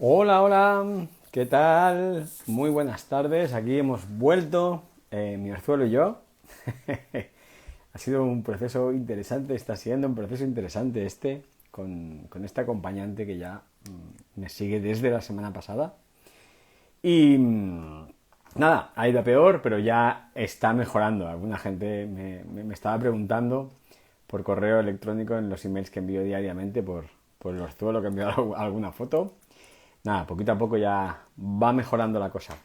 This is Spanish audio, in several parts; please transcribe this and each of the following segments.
Hola, hola, ¿qué tal? Muy buenas tardes, aquí hemos vuelto, mi Arzuelo y yo. Ha sido un proceso interesante, está siendo un proceso interesante con este acompañante que ya me sigue desde la semana pasada. Y nada, ha ido a peor, pero ya está mejorando. Alguna gente me estaba preguntando por correo electrónico en los emails que envío diariamente por el Arzuelo, que envió alguna foto. Nada, poquito a poco ya va mejorando la cosa.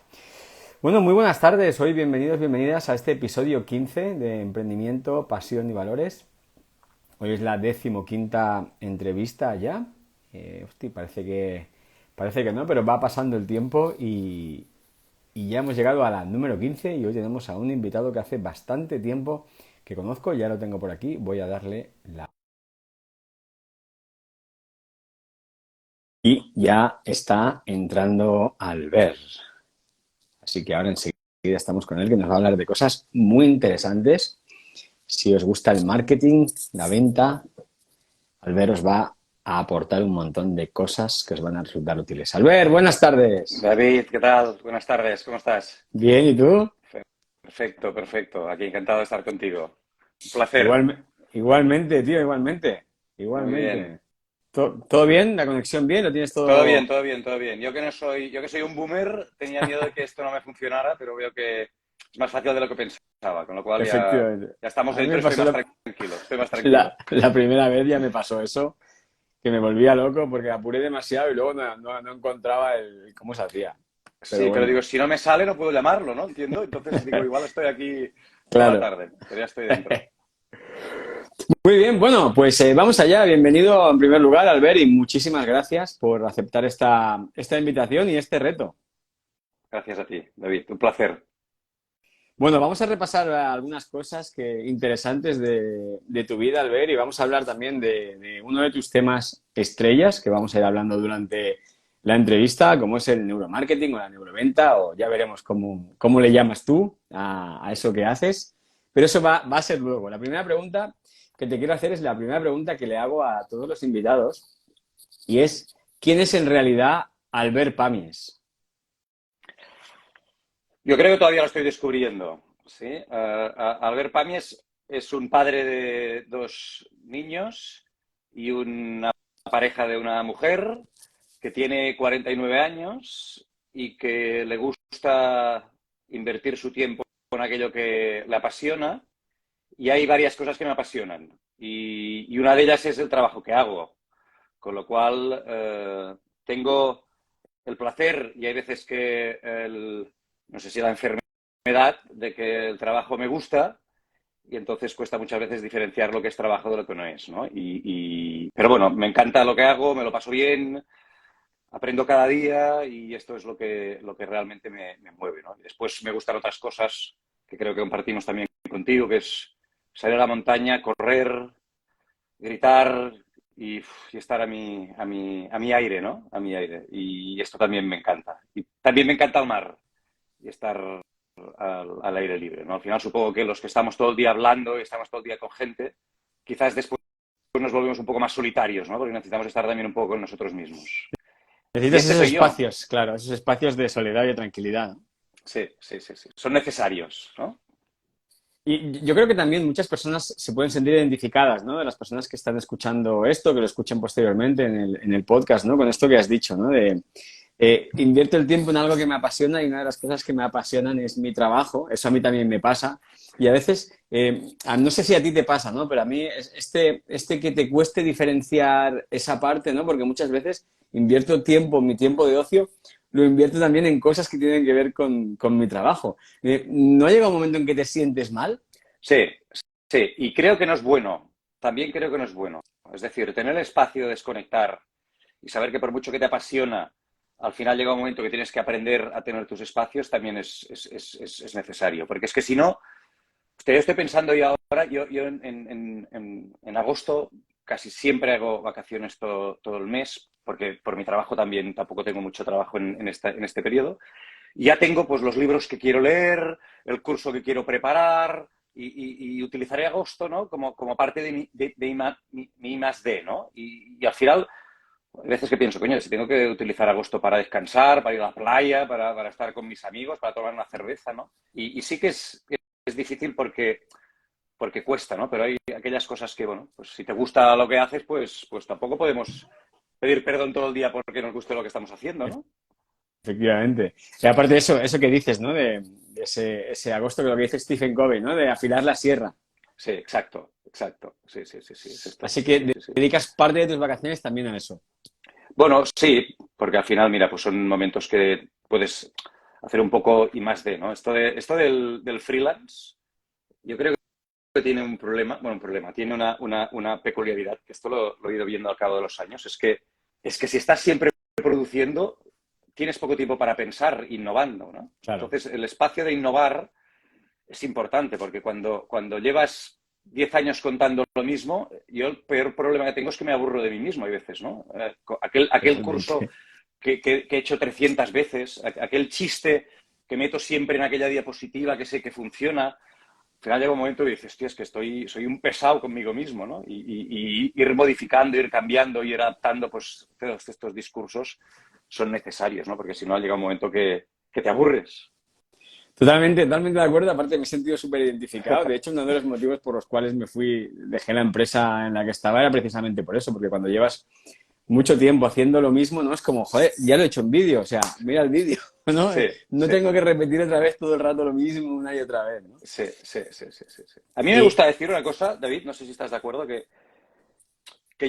Bueno, muy buenas tardes. Hoy bienvenidos, bienvenidas a este episodio 15 de Emprendimiento, Pasión y Valores. Hoy es la 15ª entrevista ya. Parece que no, pero va pasando el tiempo y ya hemos llegado a la número 15 y hoy tenemos a un invitado que hace bastante tiempo que conozco, ya lo tengo por aquí. Voy a darle la... Y ya está entrando al ver. Así que ahora enseguida estamos con él, que nos va a hablar de cosas muy interesantes. Si os gusta el marketing, la venta, Albert os va a aportar un montón de cosas que os van a resultar útiles. Albert, buenas tardes. David, ¿qué tal? Buenas tardes, ¿cómo estás? Bien, ¿y tú? Perfecto, perfecto. Aquí encantado de estar contigo. Un placer. Igual, igualmente, tío, igualmente. Muy bien. Igualmente. ¿Todo bien? ¿La conexión bien? ¿Lo tienes Todo bien, todo...? todo bien, todo bien. Yo que soy un boomer, tenía miedo de que esto no me funcionara, pero veo que es más fácil de lo que pensaba, con lo cual Efectivamente. ya estamos A mí me dentro y estoy pasó más tranquilo, estoy más la, tranquilo. la primera vez, ya me pasó eso, que me volvía loco porque apuré demasiado y luego no encontraba cómo se hacía. Pero Sí, pero bueno, digo, si no me sale no puedo llamarlo, ¿no? Entiendo. Entonces digo, igual estoy aquí toda la claro. tarde, pero ya estoy dentro. Muy bien, bueno, pues vamos allá. Bienvenido en primer lugar, Albert, y muchísimas gracias por aceptar esta invitación y este reto. Gracias a ti, David. Un placer. Bueno, vamos a repasar algunas cosas interesantes de tu vida, Albert, y vamos a hablar también de uno de tus temas estrellas que vamos a ir hablando durante la entrevista, como es el neuromarketing o la neuroventa, o ya veremos cómo le llamas tú a eso que haces. Pero eso va a ser luego. La primera pregunta que te quiero hacer es la primera pregunta que le hago a todos los invitados, y es, ¿quién es en realidad Albert Pamies? Yo creo que todavía lo estoy descubriendo, ¿sí? Albert Pamies es un padre de dos niños y una pareja de una mujer que tiene 49 años y que le gusta invertir su tiempo en aquello que le apasiona. Y hay varias cosas que me apasionan. Y una de ellas es el trabajo que hago. Con lo cual, tengo el placer y hay veces que no sé si la enfermedad de que el trabajo me gusta y entonces cuesta muchas veces diferenciar lo que es trabajo de lo que no es, ¿no? Pero bueno, me encanta lo que hago, me lo paso bien, aprendo cada día y esto es lo que realmente me mueve, ¿no? Y después me gustan otras cosas que creo que compartimos también contigo, que es salir a la montaña, correr, gritar y estar a mi aire, ¿no? A mi aire. Y esto también me encanta. Y también me encanta el mar y estar al aire libre, ¿no? Al final supongo que los que estamos todo el día hablando y estamos todo el día con gente, quizás después nos volvemos un poco más solitarios, ¿no? Porque necesitamos estar también un poco con nosotros mismos. Y Necesitas este esos soy yo. espacios, claro, esos espacios de soledad y de tranquilidad. Sí, sí, sí, sí. Son necesarios, ¿no? Y yo creo que también muchas personas se pueden sentir identificadas, ¿no? De las personas que están escuchando esto, que lo escuchen posteriormente en el podcast, ¿no? Con esto que has dicho, ¿no? Invierto el tiempo en algo que me apasiona y una de las cosas que me apasionan es mi trabajo. Eso a mí también me pasa. Y a veces, no sé si a ti te pasa, ¿no? Pero a mí este que te cueste diferenciar esa parte, ¿no? Porque muchas veces invierto tiempo, mi tiempo de ocio, lo invierto también en cosas que tienen que ver con mi trabajo. ¿No llega un momento en que te sientes mal? Sí, sí. Y creo que no es bueno. También creo que no es bueno. Es decir, tener el espacio de desconectar y saber que por mucho que te apasiona, al final llega un momento que tienes que aprender a tener tus espacios, también es necesario. Porque es que si no, yo estoy pensando yo ahora, yo en agosto casi siempre hago vacaciones todo el mes, porque por mi trabajo también tampoco tengo mucho trabajo en este periodo. Y ya tengo pues los libros que quiero leer, el curso que quiero preparar y utilizaré agosto, ¿no? Como parte de mi I más D, ¿no? Y al final Hay veces que pienso, coño, si tengo que utilizar agosto para descansar, para ir a la playa, para estar con mis amigos, para tomar una cerveza, ¿no? Y sí que es difícil porque cuesta, ¿no? Pero hay aquellas cosas que, bueno, pues si te gusta lo que haces, pues tampoco podemos pedir perdón todo el día porque nos guste lo que estamos haciendo, ¿no? Efectivamente. Y aparte de eso que dices, ¿no? De ese agosto, que lo que dice Stephen Covey, ¿no? De afilar la sierra. Sí, exacto, exacto. Sí, sí, sí, sí, es esto. Así que Sí, sí, sí. dedicas parte de tus vacaciones también a eso. Bueno, sí, porque al final, mira, pues son momentos que puedes hacer un poco y más de, ¿no? Esto del freelance, yo creo que tiene un problema, bueno, un problema, tiene una peculiaridad, que esto lo he ido viendo al cabo de los años, es que si estás siempre produciendo, tienes poco tiempo para pensar innovando, ¿no? Claro. Entonces, el espacio de innovar es importante, porque cuando llevas 10 años contando lo mismo, yo el peor problema que tengo es que me aburro de mí mismo, hay veces, ¿no? Aquel curso Totalmente. que he hecho 300 veces, aquel chiste que meto siempre en aquella diapositiva que sé que funciona, al final llega un momento y dices, tío, es que soy un pesado conmigo mismo, ¿no? Y ir modificando, ir cambiando, ir adaptando, pues todos estos discursos son necesarios, ¿no? Porque si no, llega un momento que te aburres. Totalmente, totalmente de acuerdo. Aparte, me he sentido súper identificado. De hecho, uno de los motivos por los cuales dejé la empresa en la que estaba era precisamente por eso, porque cuando llevas mucho tiempo haciendo lo mismo, ¿no? Es como, joder, ya lo he hecho en vídeo, o sea, mira el vídeo, ¿no? Sí, No sí. tengo que repetir otra vez todo el rato lo mismo una y otra vez, ¿no? Sí, sí, sí, sí, sí, sí. A mí me Y gusta decir una cosa, David, no sé si estás de acuerdo, que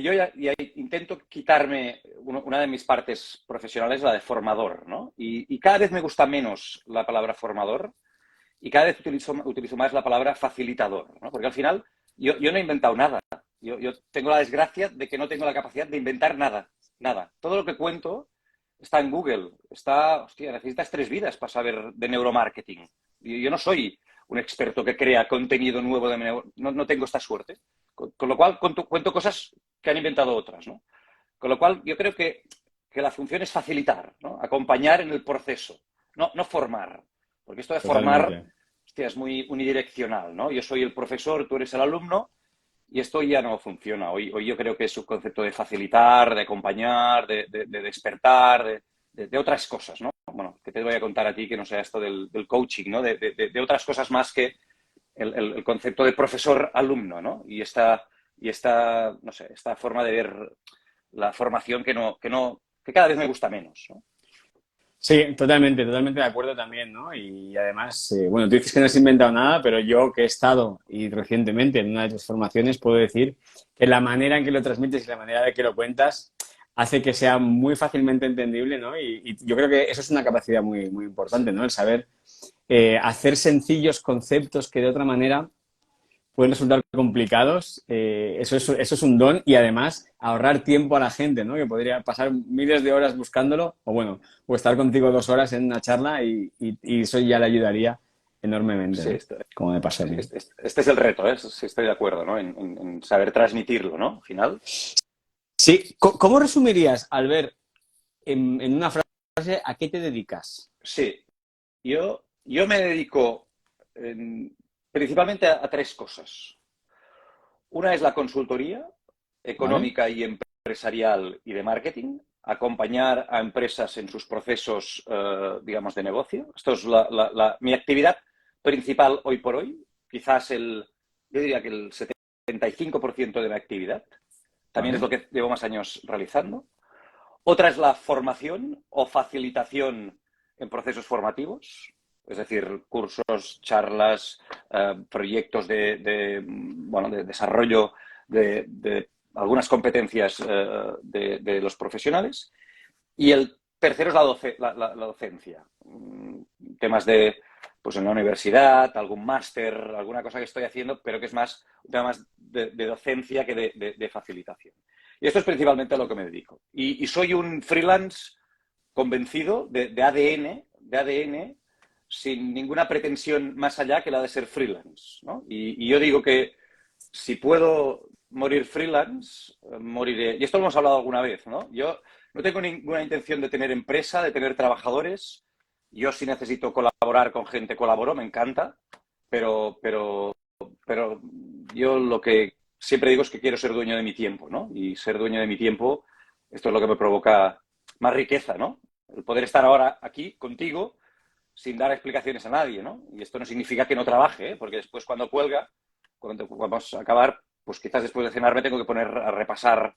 yo ya intento quitarme una de mis partes profesionales, la de formador, ¿no? Y cada vez me gusta menos la palabra formador y cada vez utilizo más la palabra facilitador, ¿no? Porque al final yo no he inventado nada. Yo tengo la desgracia de que no tengo la capacidad de inventar nada, nada. Todo lo que cuento está en Google, hostia, necesitas 3 vidas para saber de neuromarketing. Yo no soy un experto que crea contenido nuevo no tengo esta suerte. Con lo cual cuento cosas que han inventado otras, ¿no? Con lo cual yo creo que la función es facilitar, ¿no? Acompañar en el proceso, no formar. Porque esto de formar, totalmente. hostia, es muy unidireccional, ¿no? Yo soy el profesor, tú eres el alumno, y esto ya no funciona. Hoy yo creo que es un concepto de facilitar, de acompañar, de despertar, de otras cosas, ¿no? Bueno, que te voy a contar a ti que no sea esto del coaching, ¿no? De otras cosas más que el concepto de profesor-alumno, ¿no? Y esta, no sé, esta forma de ver la formación que cada vez me gusta menos, ¿no? Sí, totalmente, totalmente de acuerdo también, ¿no? Y además, bueno, tú dices que no has inventado nada, pero yo que he estado y recientemente en una de tus formaciones puedo decir que la manera en que lo transmites y la manera de que lo cuentas hace que sea muy fácilmente entendible, ¿no? Y yo creo que eso es una capacidad muy, muy Sí, importante, ¿no? El saber hacer sencillos conceptos que de otra manera pueden resultar complicados. Eso es un don y además ahorrar tiempo a la gente, ¿no? Que podría pasar miles de horas buscándolo o bueno, o estar contigo 2 horas en una charla y eso ya le ayudaría enormemente, sí, ¿no? Como me pasó a mí. este es el reto, ¿eh? Sí, estoy de acuerdo, ¿no? En saber transmitirlo, ¿no? Al final. Sí, ¿cómo resumirías, Albert, en una frase, a qué te dedicas? Sí, yo me dedico principalmente a 3 cosas. Una es la consultoría ¿Vale? económica y empresarial y de marketing, acompañar a empresas en sus procesos, digamos, de negocio. Esto es mi actividad principal hoy por hoy. Quizás yo diría que el 75% de mi actividad. También es ¿Vale? lo que llevo más años realizando. Otra es la formación o facilitación en procesos formativos, es decir, cursos, charlas, proyectos bueno, de desarrollo de algunas competencias de los profesionales. Y el tercero es la docencia. Temas pues en la universidad, algún máster, alguna cosa que estoy haciendo, pero que es un tema más de docencia que de facilitación. Y esto es principalmente a lo que me dedico. Y soy un freelance convencido de ADN, sin ninguna pretensión más allá que la de ser freelance, ¿no? Y yo digo que si puedo morir freelance, moriré. Y esto lo hemos hablado alguna vez, ¿no? Yo no tengo ninguna intención de tener empresa, de tener trabajadores. Yo si necesito colaborar con gente, colaboro, me encanta. Pero yo lo que siempre digo es que quiero ser dueño de mi tiempo, ¿no? Y ser dueño de mi tiempo Esto es lo que me provoca más riqueza, ¿no? El poder estar ahora aquí contigo sin dar explicaciones a nadie, ¿no? Y esto no significa que no trabaje, ¿eh? Porque después cuando cuelga, cuando vamos a acabar, pues quizás después de cenar me tengo que poner a repasar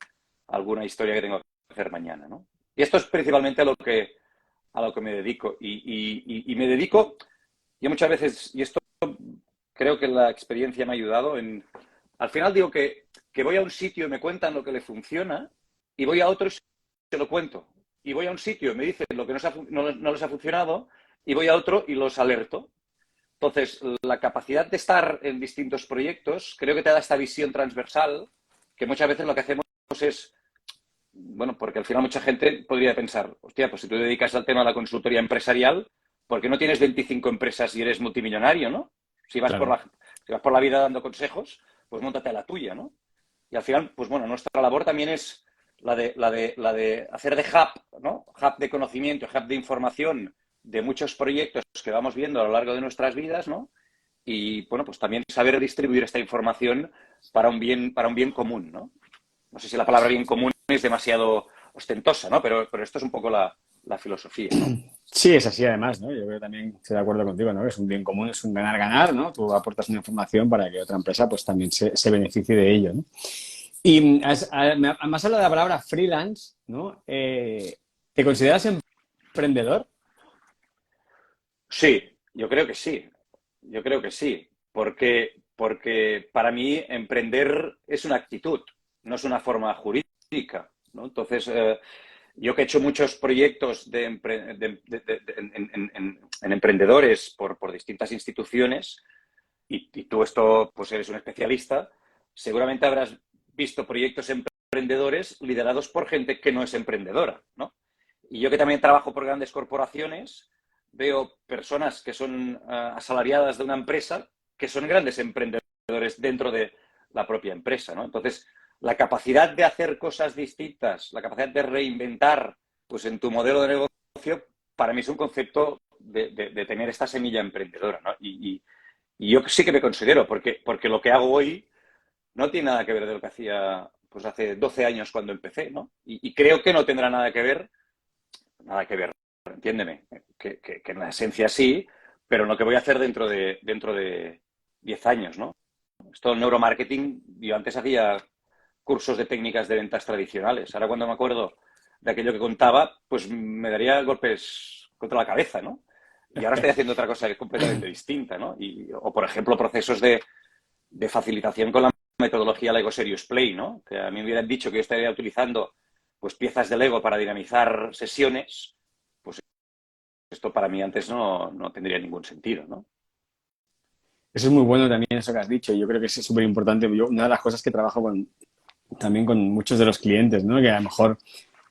alguna historia que tengo que hacer mañana, ¿no? Y esto es principalmente a lo que me dedico. Y me dedico, yo muchas veces, y esto creo que la experiencia me ha ayudado en... Al final digo que voy a un sitio y me cuentan lo que le funciona y voy a otro y se lo cuento. Y voy a un sitio y me dicen lo que no les ha funcionado y voy a otro y los alerto. Entonces, la capacidad de estar en distintos proyectos creo que te da esta visión transversal que muchas veces lo que hacemos es, bueno, porque al final mucha gente podría pensar, hostia, pues si tú te dedicas al tema de la consultoría empresarial, ¿por qué no tienes 25 empresas y eres multimillonario, ¿no? Si vas Claro. si vas por la vida dando consejos, pues móntate a la tuya, ¿no? Y al final, pues bueno, nuestra labor también es la de hacer de hub, ¿no? Hub de conocimiento, hub de información de muchos proyectos que vamos viendo a lo largo de nuestras vidas, ¿no? Y bueno, pues también saber distribuir esta información para un bien común, ¿no? No sé si la palabra bien común es demasiado ostentosa, ¿no? Pero esto es un poco la filosofía, ¿no? Sí, es así además, ¿no? Yo creo que también estoy de acuerdo contigo, ¿no? Que es un bien común, es un ganar-ganar, ¿no? Tú aportas una información para que otra empresa pues también se beneficie de ello, ¿no? Y me has hablado de la palabra freelance, ¿no? ¿Te consideras emprendedor? Sí, yo creo que sí. Yo creo que sí. Porque para mí emprender es una actitud, no es una forma jurídica, ¿no? Entonces, yo que he hecho muchos proyectos en emprendedores por distintas instituciones, y tú esto, pues eres un especialista, seguramente habrás visto proyectos emprendedores liderados por gente que no es emprendedora, ¿no? Y yo que también trabajo por grandes corporaciones, veo personas que son asalariadas de una empresa que son grandes emprendedores dentro de la propia empresa, ¿no? Entonces, la capacidad de hacer cosas distintas, la capacidad de reinventar, pues en tu modelo de negocio, para mí es un concepto de tener esta semilla emprendedora, ¿no? Y yo sí que me considero, porque lo que hago hoy no tiene nada que ver de lo que hacía pues hace 12 años cuando empecé, ¿no? Y creo que no tendrá nada que ver, entiéndeme, que en la esencia sí, pero en lo que voy a hacer dentro de 10 años, ¿no? Esto del neuromarketing, yo antes hacía cursos de técnicas de ventas tradicionales. Ahora cuando me acuerdo de aquello que contaba, pues me daría golpes contra la cabeza, ¿no? Y ahora estoy haciendo otra cosa completamente distinta, ¿no? O, por ejemplo, procesos de facilitación con la metodología Lego Serious Play, ¿no? Que a mí me hubieran dicho que yo estaría utilizando pues piezas de Lego para dinamizar sesiones, pues esto para mí antes no tendría ningún sentido, ¿no? Eso es muy bueno también, eso que has dicho. Yo creo que es súper importante. Yo, una de las cosas que trabajo también con muchos de los clientes, ¿no? Que a lo mejor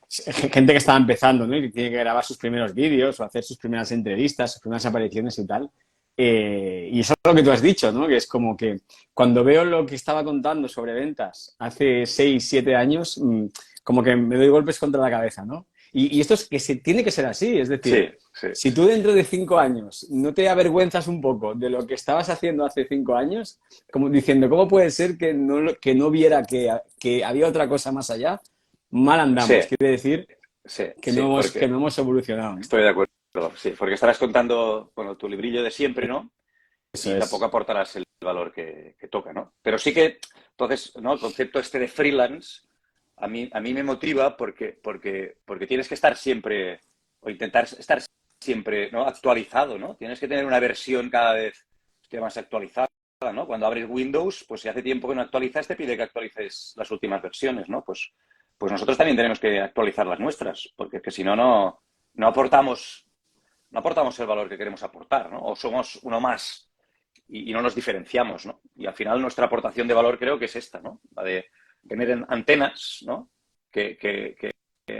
gente que estaba empezando, ¿no? Y que tiene que grabar sus primeros vídeos o hacer sus primeras entrevistas, sus primeras apariciones y tal. Y eso es lo que tú has dicho, ¿no? Que es como que cuando veo lo que estaba contando sobre ventas hace 6 7 años, como que me doy golpes contra la cabeza, ¿no? Y esto es que tiene que ser así, es decir, Sí, sí, si tú dentro de 5 años no te avergüenzas un poco de lo que estabas haciendo hace 5 años, como diciendo, ¿cómo puede ser que no viera que había otra cosa más allá? Mal sí, andamos, quiere decir sí, que sí, que porque no hemos evolucionado, ¿no? estoy de acuerdo, sí, porque estarás contando, bueno, tu librillo de siempre, ¿no? Eso Y tampoco es. aportarás el valor que toca, ¿no? Pero sí que, entonces, ¿no? El concepto este de freelance a mí me motiva porque tienes que estar siempre, o intentar estar siempre, ¿no? Actualizado, ¿no? Tienes que tener una versión cada vez más actualizada, ¿no? Cuando abres Windows, pues si hace tiempo que no actualizas, te pide que actualices las últimas versiones, ¿no? Pues nosotros también tenemos que actualizar las nuestras, porque que si no, no aportamos, no aportamos el valor que queremos aportar, ¿no? O somos uno más y no nos diferenciamos, ¿no? Y al final nuestra aportación de valor creo que es esta, ¿no? La de tener antenas, ¿no? Que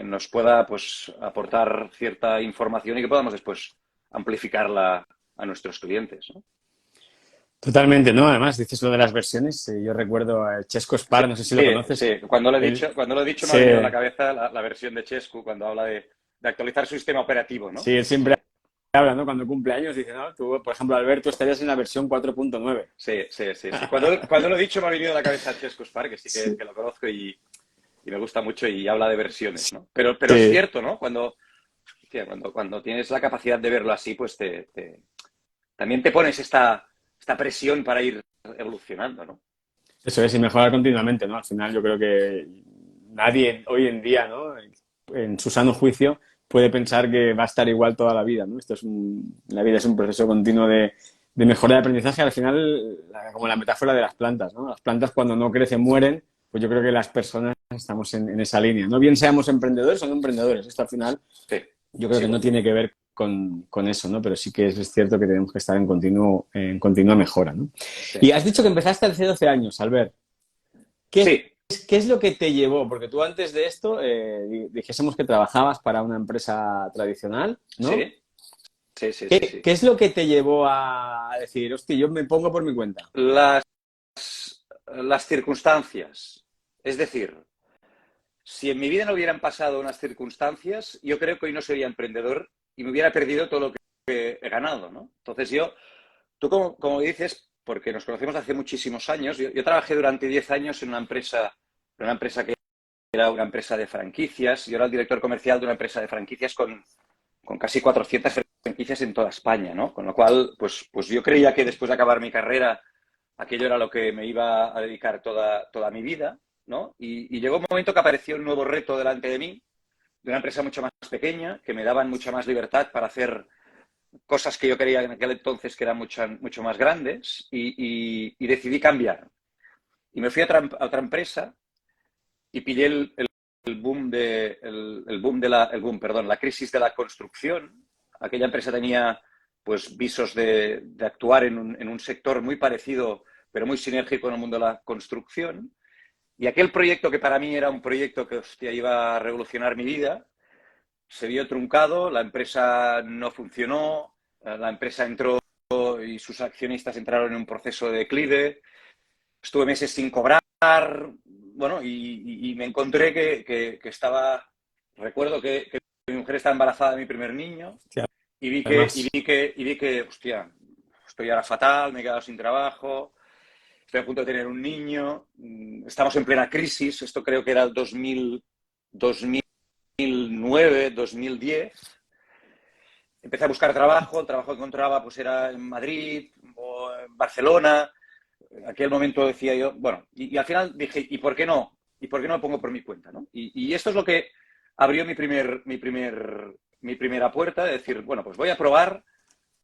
nos pueda, pues, aportar cierta información y que podamos después amplificarla a nuestros clientes, ¿no? Totalmente, ¿no? Además, dices lo de las versiones. Yo recuerdo a Chesco Sí, Spar, no sé si lo sí, conoces. sí. Él Cuando lo he dicho me ha venido a la se, cabeza la versión de Chescu cuando habla de actualizar su sistema operativo, ¿no? sí, él Sí, siempre habla, ¿no? Cuando cumple años, dice, no, tú, por ejemplo, Alberto, estarías en la versión 4.9. sí, sí, sí, sí. Cuando lo he dicho me ha venido a la cabeza Chescu Spark, que sí Sí, que lo conozco y me gusta mucho y habla de versiones, ¿no? Pero es Sí. cierto, ¿no? Hostia, cuando tienes la capacidad de verlo así, pues también te pones esta presión para ir evolucionando, ¿no? Eso es, y mejorar continuamente, ¿no? Al final yo creo que nadie hoy en día, ¿no? En su sano juicio puede pensar que va a estar igual toda la vida, ¿no? La vida es un proceso continuo de mejora de aprendizaje. Al final, como la metáfora de las plantas, ¿no? Las plantas cuando no crecen mueren, pues yo creo que las personas estamos en esa línea, ¿no? Bien seamos emprendedores o no emprendedores. Esto al final Sí, yo creo es que no igual. tiene que ver con eso, ¿no? Pero sí que es cierto que tenemos que estar en continua mejora, ¿no? Sí. Y has dicho que empezaste hace 12 años, Albert. ¿Qué, Sí, qué es lo que te llevó? Porque tú antes de esto dijésemos que trabajabas para una empresa tradicional, ¿no? sí, sí, sí, sí, ¿Qué, sí. qué es lo que te llevó a decir, hostia, yo me pongo por mi cuenta? Las, las circunstancias. Es decir, si en mi vida no hubieran pasado unas circunstancias, yo creo que hoy no sería emprendedor y me hubiera perdido todo lo que he ganado, ¿no? Entonces tú como dices, porque nos conocemos hace muchísimos años, yo trabajé durante 10 años en una empresa que era una empresa de franquicias, yo era el director comercial de una empresa de franquicias con casi 400 franquicias en toda España, ¿no? Con lo cual, pues yo creía que después de acabar mi carrera, aquello era lo que me iba a dedicar toda mi vida, ¿no? Y llegó un momento que apareció un nuevo reto delante de mí, de una empresa mucho más pequeña, que me daban mucha más libertad para hacer cosas que yo quería en aquel entonces que eran mucho más grandes, y decidí cambiar. Y me fui a otra empresa y pillé la crisis de la construcción. Aquella empresa tenía pues visos de actuar en un sector muy parecido, pero muy sinérgico en el mundo de la construcción. Y aquel proyecto que para mí era un proyecto que hostia, iba a revolucionar mi vida, se vio truncado, la empresa no funcionó, la empresa entró y sus accionistas entraron en un proceso de declive, estuve meses sin cobrar, bueno, y me encontré que estaba, recuerdo que mi mujer estaba embarazada de mi primer niño Sí, y vi que, y además, vi que, y vi que, hostia, estoy ahora fatal, me he quedado sin trabajo, estoy a punto de tener un niño, estamos en plena crisis, esto creo que era el 2009, 2010. Empecé a buscar trabajo, el trabajo que encontraba pues era en Madrid o en Barcelona. En aquel momento decía yo, bueno, y al final dije, ¿y por qué no? ¿Y por qué no me pongo por mi cuenta? ¿No? Y esto es lo que abrió mi primera puerta, de decir, bueno, pues voy a probar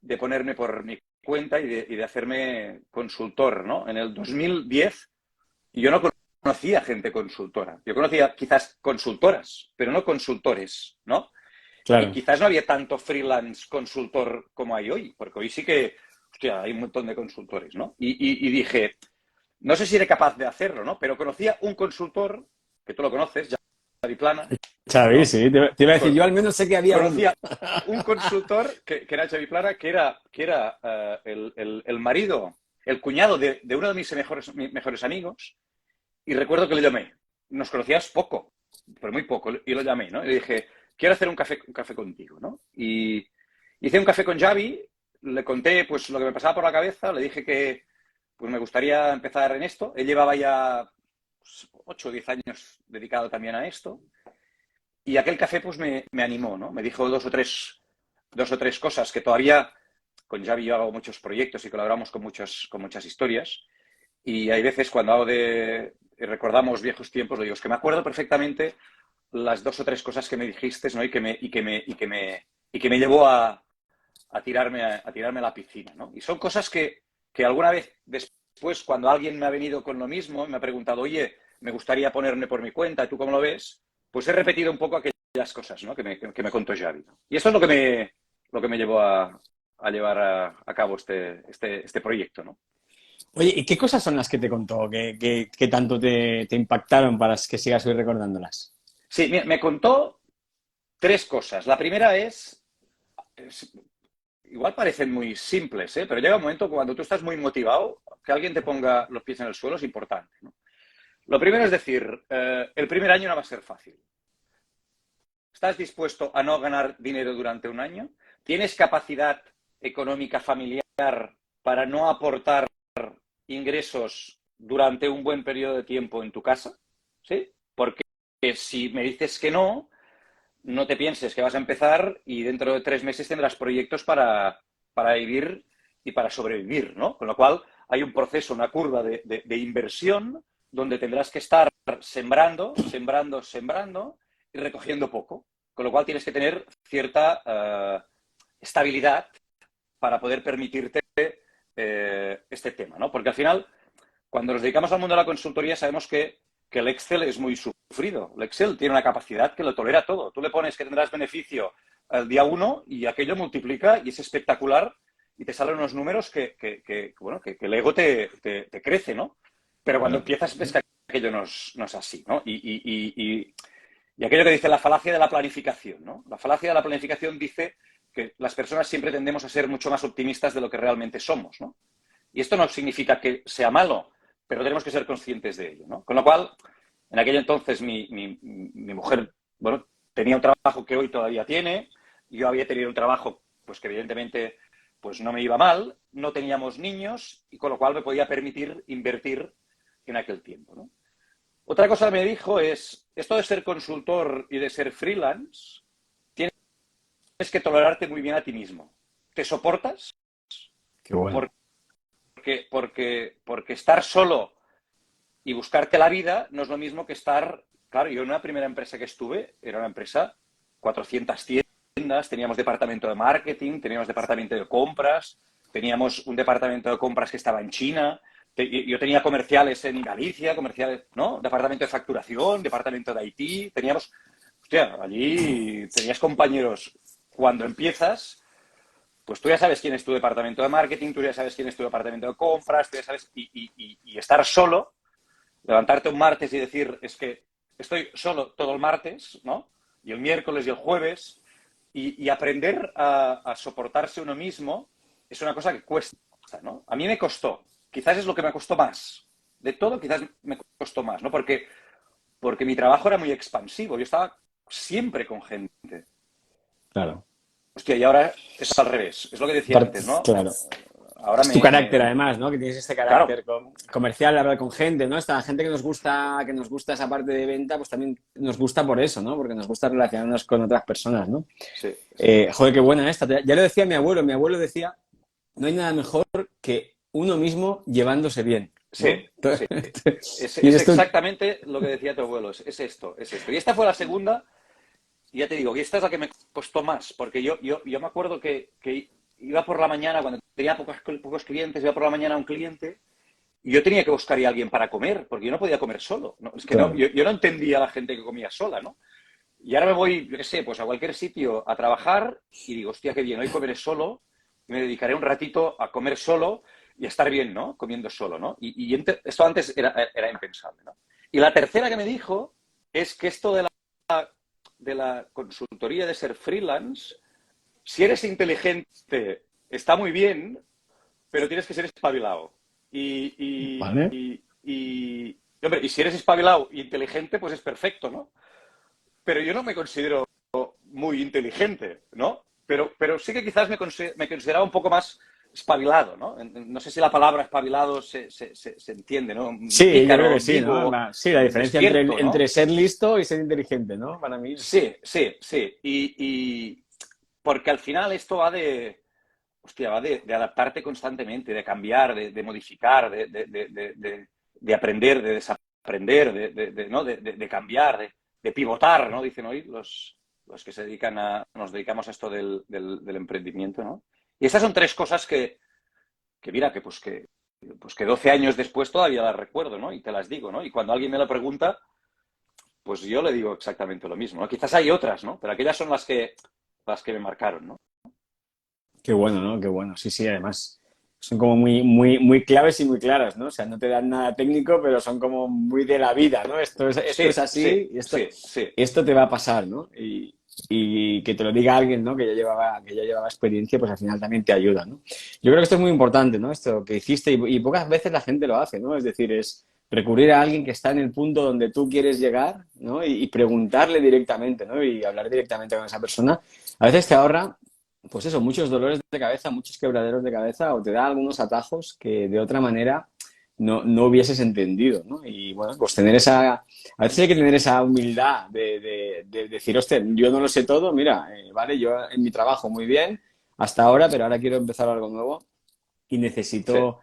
de ponerme por mi cuenta y de hacerme consultor, ¿no? En el 2010 yo no conocía gente consultora. Yo conocía quizás consultoras, pero no consultores, ¿no? Y claro. quizás no había tanto freelance consultor como hay hoy, porque hoy sí que, hostia, hay un montón de consultores, ¿no? Y dije, no sé si seré capaz de hacerlo, ¿no? Pero conocía un consultor, que tú lo conoces, Xavi Plana, Xavi, ¿no? sí, te iba a decir, yo al menos sé que había uno. Conocía un consultor que era Xavi Plana, que era el marido, el cuñado de uno de mis mejores amigos, y recuerdo que le llamé. Nos conocías poco, pero muy poco, y lo llamé, ¿no? Y le dije, quiero hacer un café contigo, ¿no? Y hice un café con Xavi, le conté pues lo que me pasaba por la cabeza, le dije que pues me gustaría empezar en esto. Él llevaba ya pues, 8 o 10 años dedicado también a esto. Y aquel café pues me animó, ¿no? Me dijo dos o tres cosas que todavía con Xavi yo hago muchos proyectos y colaboramos con muchas historias. Y hay veces cuando recordamos viejos tiempos, lo digo, es que me acuerdo perfectamente las dos o tres cosas que me dijiste, ¿no? Y que me llevó a tirarme a la piscina, ¿no? Y son cosas que alguna vez después, cuando alguien me ha venido con lo mismo, me ha preguntado, oye, me gustaría ponerme por mi cuenta, ¿tú cómo lo ves? Pues he repetido un poco aquellas cosas, ¿no? que me contó Xavi, ¿no? Y esto es lo que me llevó a llevar a cabo este proyecto, ¿no? Oye, ¿y qué cosas son las que te contó que tanto te impactaron para que sigas hoy recordándolas? Sí, me contó tres cosas. La primera es igual parecen muy simples, ¿eh? Pero llega un momento cuando tú estás muy motivado, que alguien te ponga los pies en el suelo es importante, ¿no? Lo primero es decir, el primer año no va a ser fácil. ¿Estás dispuesto a no ganar dinero durante un año? ¿Tienes capacidad económica familiar para no aportar ingresos durante un buen periodo de tiempo en tu casa? ¿Sí? Porque si me dices que no, no te pienses que vas a empezar y dentro de 3 meses tendrás proyectos para vivir y para sobrevivir, ¿no? Con lo cual hay un proceso, una curva de inversión donde tendrás que estar sembrando, sembrando, sembrando y recogiendo poco. Con lo cual tienes que tener cierta estabilidad para poder permitirte este tema, ¿no? Porque al final, cuando nos dedicamos al mundo de la consultoría, sabemos que el Excel es muy sufrido. El Excel tiene una capacidad que lo tolera todo. Tú le pones que tendrás beneficio el día 1 y aquello multiplica y es espectacular y te salen unos números bueno, que el ego te crece, ¿no? Pero cuando empiezas ves que aquello no es así, ¿no? Y aquello que dice la falacia de la planificación, ¿no? La falacia de la planificación dice que las personas siempre tendemos a ser mucho más optimistas de lo que realmente somos, ¿no? Y esto no significa que sea malo, pero tenemos que ser conscientes de ello, ¿no? Con lo cual, en aquel entonces mi mujer, bueno, tenía un trabajo que hoy todavía tiene, yo había tenido un trabajo, pues que evidentemente pues no me iba mal, no teníamos niños y con lo cual me podía permitir invertir en aquel tiempo, ¿no? Otra cosa que me dijo es, esto de ser consultor y de ser freelance, tienes que tolerarte muy bien a ti mismo. ¿Te soportas? Qué bueno. Porque estar solo y buscarte la vida no es lo mismo que estar... Claro, yo en una primera empresa que estuve, era una empresa, 400 tiendas, teníamos departamento de marketing, teníamos departamento de compras, teníamos un departamento de compras que estaba en China, yo tenía comerciales en Galicia, comerciales, ¿no? Departamento de facturación, departamento de IT, teníamos... Hostia, allí tenías compañeros. Cuando empiezas, pues tú ya sabes quién es tu departamento de marketing, tú ya sabes quién es tu departamento de compras, tú ya sabes... Y estar solo, levantarte un martes y decir, es que estoy solo todo el martes, ¿no? Y el miércoles y el jueves, y aprender a soportarse uno mismo es una cosa que cuesta, ¿no? A mí me costó. Quizás es lo que me costó más. De todo, quizás me costó más, ¿no? Porque mi trabajo era muy expansivo. Yo estaba siempre con gente. Claro. Hostia, y ahora es al revés. Es lo que decía antes, ¿no? Claro. Ahora Es tu carácter, además, ¿no? Que tienes este Claro, carácter comercial, de hablar con gente, ¿no? Esta gente que nos gusta esa parte de venta, pues también nos gusta por eso, ¿no? Porque nos gusta relacionarnos con otras personas, ¿no? sí, sí. Joder, qué buena esta. Ya lo decía mi abuelo. Mi abuelo decía, no hay nada mejor que uno mismo llevándose bien, Sí, ¿no? sí. Y Es esto, exactamente lo que decía tu abuelo. Es esto, es esto. Y esta fue la segunda, y ya te digo, y esta es la que me costó más, porque yo me acuerdo que iba por la mañana, cuando tenía pocos clientes, iba por la mañana a un cliente, y yo tenía que buscar a alguien para comer, porque yo no podía comer solo. ¿No? Es que no, claro, yo no entendía a la gente que comía sola, ¿no? Y ahora me voy, yo qué sé, pues a cualquier sitio a trabajar y digo, hostia, qué bien, hoy comeré solo, y me dedicaré un ratito a comer solo y a estar bien, ¿no? Comiendo solo, ¿no? Esto antes era impensable, ¿no? Y la tercera que me dijo es que esto de la consultoría de ser freelance, si eres inteligente, está muy bien, pero tienes que ser espabilado. ¿vale? Hombre, y si eres espabilado e inteligente, pues es perfecto, ¿no? Pero yo no me considero muy inteligente, ¿no? Pero sí que quizás me consideraba un poco más espabilado, ¿no? No sé si la palabra espabilado se entiende, ¿no? Sí, yo creo Pícaro, que sí, ¿no? vivo, Sí, la diferencia despierto, entre ¿no? ser listo y ser inteligente, ¿no? Para mí es... Sí, sí, sí. Porque al final esto va hostia, va de adaptarte constantemente, de cambiar, de modificar, de aprender, de desaprender, ¿no? de cambiar, de pivotar, ¿no? Dicen hoy los que nos dedicamos a esto del emprendimiento, ¿no? Y estas son tres cosas que mira, pues que 12 años después todavía las recuerdo, ¿no? Y te las digo, ¿no? Y cuando alguien me lo pregunta, pues yo le digo exactamente lo mismo, ¿no? Quizás hay otras, ¿no? Pero aquellas son las que me marcaron, ¿no? Qué bueno, ¿no? Qué bueno. Sí, sí, además son como muy, muy, muy claves y muy claras, ¿no? O sea, no te dan nada técnico, pero son como muy de la vida, ¿no? Esto es Sí, sí, así y sí, sí. esto te va a pasar, ¿no? Y que te lo diga alguien, ¿no? Que ya llevaba experiencia, pues al final también te ayuda, ¿no? Yo creo que esto es muy importante, ¿no? Esto que hiciste y pocas veces la gente lo hace, ¿no? Es decir, es recurrir a alguien que está en el punto donde tú quieres llegar, ¿no? Y preguntarle directamente, ¿no? Y hablar directamente con esa persona. A veces te ahorra pues muchos dolores de cabeza, muchos quebraderos de cabeza o te da algunos atajos que de otra manera no hubieses entendido, ¿no? Y bueno, pues tener a veces hay que tener esa humildad de decir, hostia, yo no lo sé todo, mira, vale, yo en mi trabajo muy bien hasta ahora, pero ahora quiero empezar algo nuevo y Sí. necesito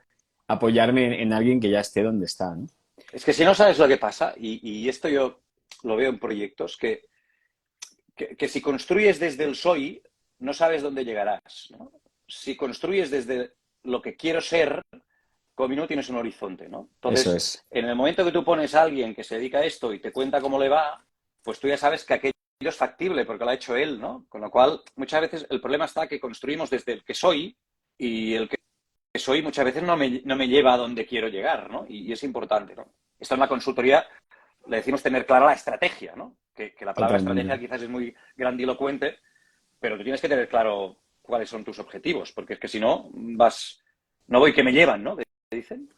apoyarme en alguien que ya esté donde está, ¿no? Es que si no sabes lo que pasa, y esto yo lo veo en proyectos, que si construyes desde el soy, no sabes dónde llegarás, ¿no? Si construyes desde lo que quiero ser, como no tienes un horizonte, ¿no? Eso Entonces, es, en el momento que tú pones a alguien que se dedica a esto y te cuenta cómo le va, pues tú ya sabes que aquello es factible porque lo ha hecho él, ¿no? Con lo cual, muchas veces el problema está que construimos desde el que soy y el que soy muchas veces no me lleva a donde quiero llegar, ¿no? Y es importante, ¿no? Esto en la consultoría le decimos tener clara la estrategia, ¿no? Que la palabra totalmente. estrategia quizás es muy grandilocuente, pero tú tienes que tener claro cuáles son tus objetivos, porque es que si no, no voy que me llevan, ¿no? Dicen.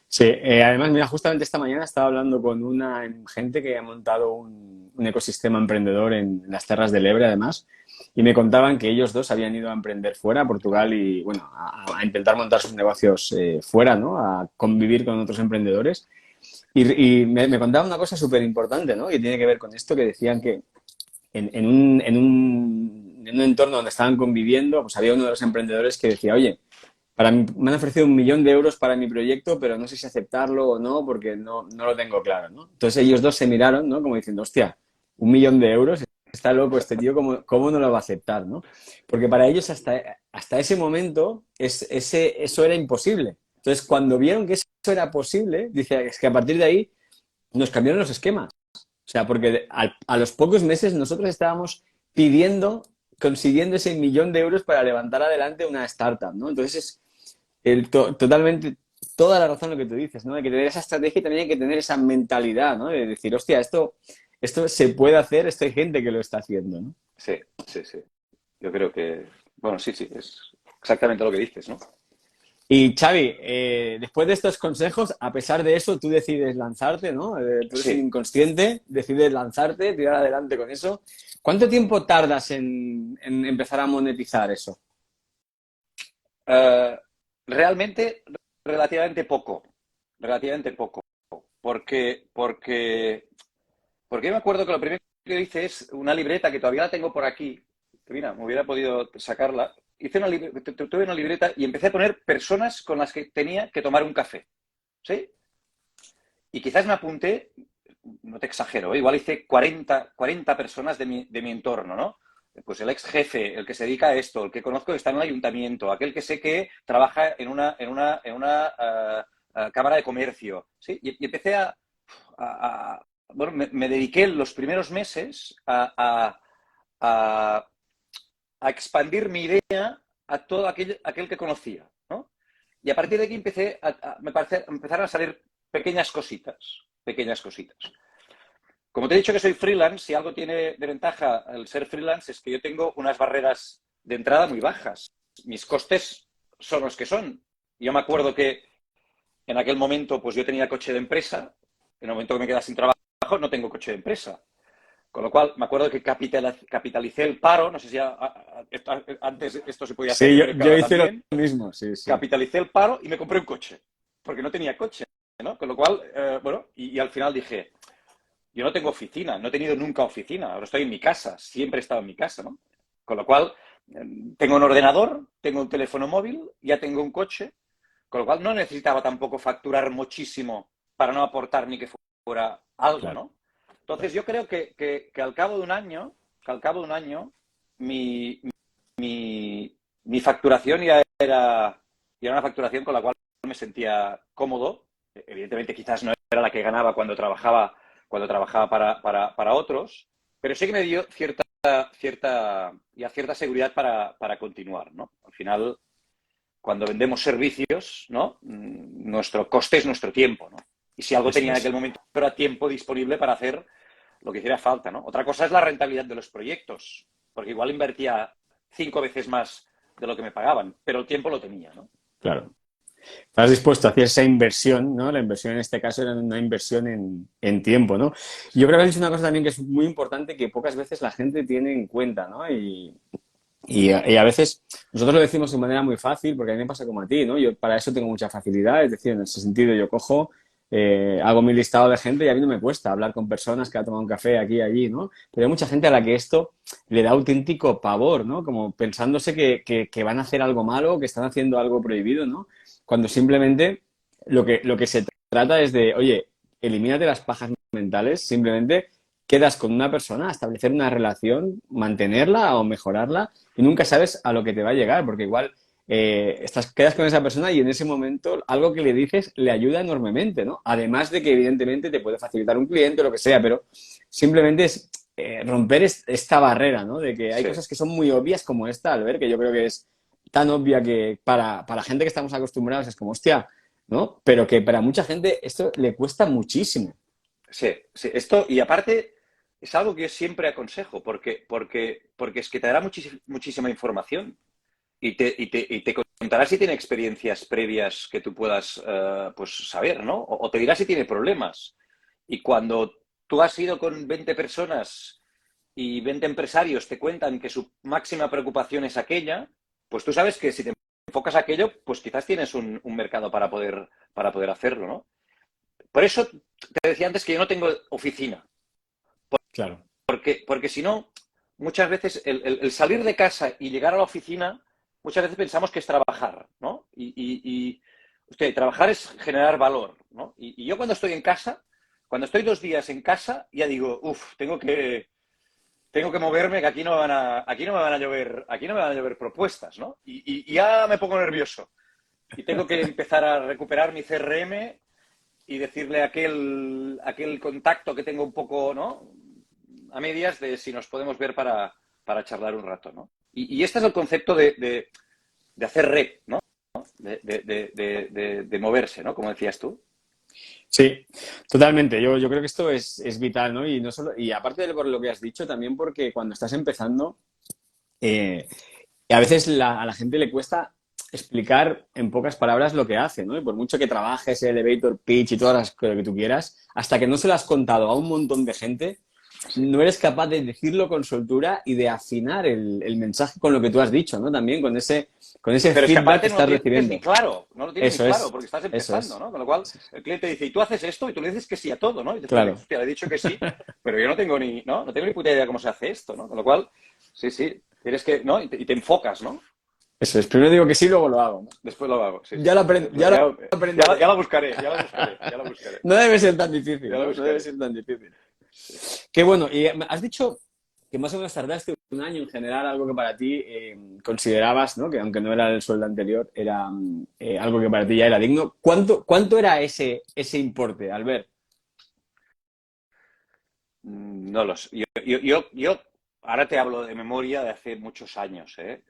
Sí, además, mira, justamente esta mañana estaba hablando con una gente que ha montado un ecosistema emprendedor en las Terras del Ebre, además, y me contaban que ellos dos habían ido a emprender fuera, a Portugal, y bueno, a intentar montar sus negocios fuera, ¿no? A convivir con otros emprendedores. Y me contaban una cosa súper importante, ¿no? Que tiene que ver con esto, que decían que en un entorno donde estaban conviviendo, pues había uno de los emprendedores que decía, oye, me han ofrecido 1 millón de euros para mi proyecto, pero no sé si aceptarlo o no, porque no lo tengo claro, ¿no? Entonces ellos dos se miraron, ¿no? Como diciendo, hostia, 1 millón de euros, está loco este tío, ¿cómo no lo va a aceptar, ¿no? Porque para ellos hasta ese momento eso era imposible. Entonces, cuando vieron que eso era posible, dice, es que a partir de ahí nos cambiaron los esquemas. O sea, porque a los pocos meses nosotros estábamos pidiendo, consiguiendo ese 1 millón de euros para levantar adelante una startup, ¿no? Entonces es totalmente toda la razón lo que tú dices, ¿no? Hay que tener esa estrategia y también hay que tener esa mentalidad, ¿no? De decir, hostia, esto se puede hacer, esto hay gente que lo está haciendo, ¿no? Sí, sí, sí. Yo creo que, bueno, sí, sí, es exactamente lo que dices, ¿no? Y Xavi, después de estos consejos, a pesar de eso, tú decides lanzarte, ¿no? Tú eres un Sí. inconsciente, decides lanzarte, tirar adelante con eso. ¿Cuánto tiempo tardas en empezar a monetizar eso? Eh, realmente, relativamente poco, porque yo me acuerdo que lo primero que hice es una libreta que todavía la tengo por aquí, que mira, me hubiera podido sacarla, tuve una libreta y empecé a poner personas con las que tenía que tomar un café, ¿sí? Y quizás me apunté, no te exagero, igual hice 40 personas de mi entorno, ¿no? Pues el ex jefe, el que se dedica a esto, el que conozco que está en un ayuntamiento, aquel que sé que trabaja en una cámara de comercio, ¿sí? Y empecé bueno, me dediqué los primeros meses a, a expandir mi idea a todo aquel que conocía, ¿no? Y a partir de aquí empezaron a salir pequeñas cositas, pequeñas cositas. Como te he dicho que soy freelance, si algo tiene de ventaja el ser freelance es que yo tengo unas barreras de entrada muy bajas. Mis costes son los que son. Yo me acuerdo Claro. que en aquel momento pues yo tenía coche de empresa, en el momento que me quedaba sin trabajo no tengo coche de empresa. Con lo cual, me acuerdo que capitalicé el paro, no sé si antes esto se podía hacer, Sí, yo yo, creo que yo ahora hice lo también, mismo, sí, sí. capitalicé el paro y me compré un coche, porque no tenía coche, ¿no? Con lo cual, bueno, y al final dije, yo no tengo oficina, no he tenido nunca oficina, ahora estoy en mi casa, siempre he estado en mi casa, ¿no? Con lo cual, tengo un ordenador, tengo un teléfono móvil, ya tengo un coche, con lo cual no necesitaba tampoco facturar muchísimo para no aportar ni que fuera algo, Claro, ¿no? Entonces claro. yo creo que al cabo de un año, mi, mi facturación ya era una facturación con la cual me sentía cómodo. Evidentemente quizás no era la que ganaba cuando trabajaba para otros, pero sí que me dio cierta seguridad para continuar, ¿no? Al final, cuando vendemos servicios, ¿no? Nuestro coste es nuestro tiempo, ¿no? Y si algo Eso tenía en aquel es. momento era tiempo disponible para hacer lo que hiciera falta, ¿no? Otra cosa es la rentabilidad de los proyectos, porque igual invertía 5 veces más de lo que me pagaban, pero el tiempo lo tenía, ¿no? Claro. Estás dispuesto a hacer esa inversión, ¿no? La inversión en este caso era una inversión en tiempo, ¿no? Yo creo que es una cosa también que es muy importante que pocas veces la gente tiene en cuenta, ¿no? Y Y a veces nosotros lo decimos de manera muy fácil, porque a mí me pasa como a ti, ¿no? Yo para eso tengo mucha facilidad, es decir, en ese sentido yo cojo, hago mi listado de gente y a mí no me cuesta hablar con personas que han tomado un café aquí y allí, ¿no? Pero hay mucha gente a la que esto le da auténtico pavor, ¿no? Como pensándose que van a hacer algo malo, que están haciendo algo prohibido, ¿no? Cuando simplemente lo que se trata es de, oye, elimínate las pajas mentales, simplemente quedas con una persona, establecer una relación, mantenerla o mejorarla y nunca sabes a lo que te va a llegar, porque igual quedas con esa persona y en ese momento algo que le dices le ayuda enormemente, ¿no? Además de que evidentemente te puede facilitar un cliente o lo que sea, pero simplemente es romper esta barrera, ¿no? De que hay Sí, cosas que son muy obvias como esta, al ver, que yo creo que es tan obvia que para gente que estamos acostumbrados es como, hostia, ¿no? Pero que para mucha gente esto le cuesta muchísimo. sí, sí. Esto, y aparte, es algo que yo siempre aconsejo, porque es que te dará muchísima información y te contará si tiene experiencias previas que tú puedas pues saber, ¿no? O te dirá si tiene problemas. Y cuando tú has ido con 20 personas y 20 empresarios te cuentan que su máxima preocupación es aquella, pues tú sabes que si te enfocas a aquello, pues quizás tienes un mercado para poder hacerlo, ¿no? Por eso te decía antes que yo no tengo oficina, Claro. porque si no, muchas veces el salir de casa y llegar a la oficina, muchas veces pensamos que es trabajar, ¿no? Hostia, trabajar es generar valor, ¿no? Y yo cuando estoy en casa, cuando estoy 2 días en casa, ya digo, uff, tengo que moverme, que aquí no me van a llover propuestas, ¿no? Y ya me pongo nervioso. Y tengo que empezar a recuperar mi CRM y decirle a aquel contacto que tengo un poco, ¿no? A medias de si nos podemos ver para charlar un rato, ¿no? Y este es el concepto de hacer red, ¿no? De moverse, ¿no? Como decías tú. Sí, totalmente. Yo creo que esto es vital, ¿no? Y no solo, y aparte de por lo que has dicho, también porque cuando estás empezando, eh, a veces a la gente le cuesta explicar en pocas palabras lo que hace, ¿no? Y por mucho que trabajes el elevator pitch y todas las cosas que tú quieras, hasta que no se lo has contado a un montón de gente, Sí. no eres capaz de decirlo con soltura y de afinar el mensaje con lo que tú has dicho, ¿no? También con ese Pero es que feedback que aparte no lo estás tienes ni recibiendo. claro, no lo tienes ni Eso claro, es, porque estás eso empezando, es. ¿no? Con lo cual el cliente dice, y tú haces esto, y tú le dices que sí a todo, ¿no? Y después dices, Claro. hostia, le he dicho que sí, pero yo no tengo ni, ¿no? No tengo ni puta idea de cómo se hace esto, ¿no? Con lo cual, sí, sí, tienes que, ¿no? Y te enfocas, ¿no? Eso es. Primero digo que sí, luego lo hago, ¿no? Después lo hago, sí, Ya sí. lo, ya lo Ya aprenderé. la buscaré, ya la buscaré, ya la buscaré, No debe ser tan difícil, ya la ¿no? No debe buscaré. ser tan difícil. Sí. Qué bueno. Y has dicho que más o menos tardaste un año en generar algo que para ti considerabas, ¿no? Que aunque no era el sueldo anterior, era algo que para ti ya era digno. ¿Cuánto era ese importe, Albert? No lo sé. Yo ahora te hablo de memoria de hace muchos años, ¿eh?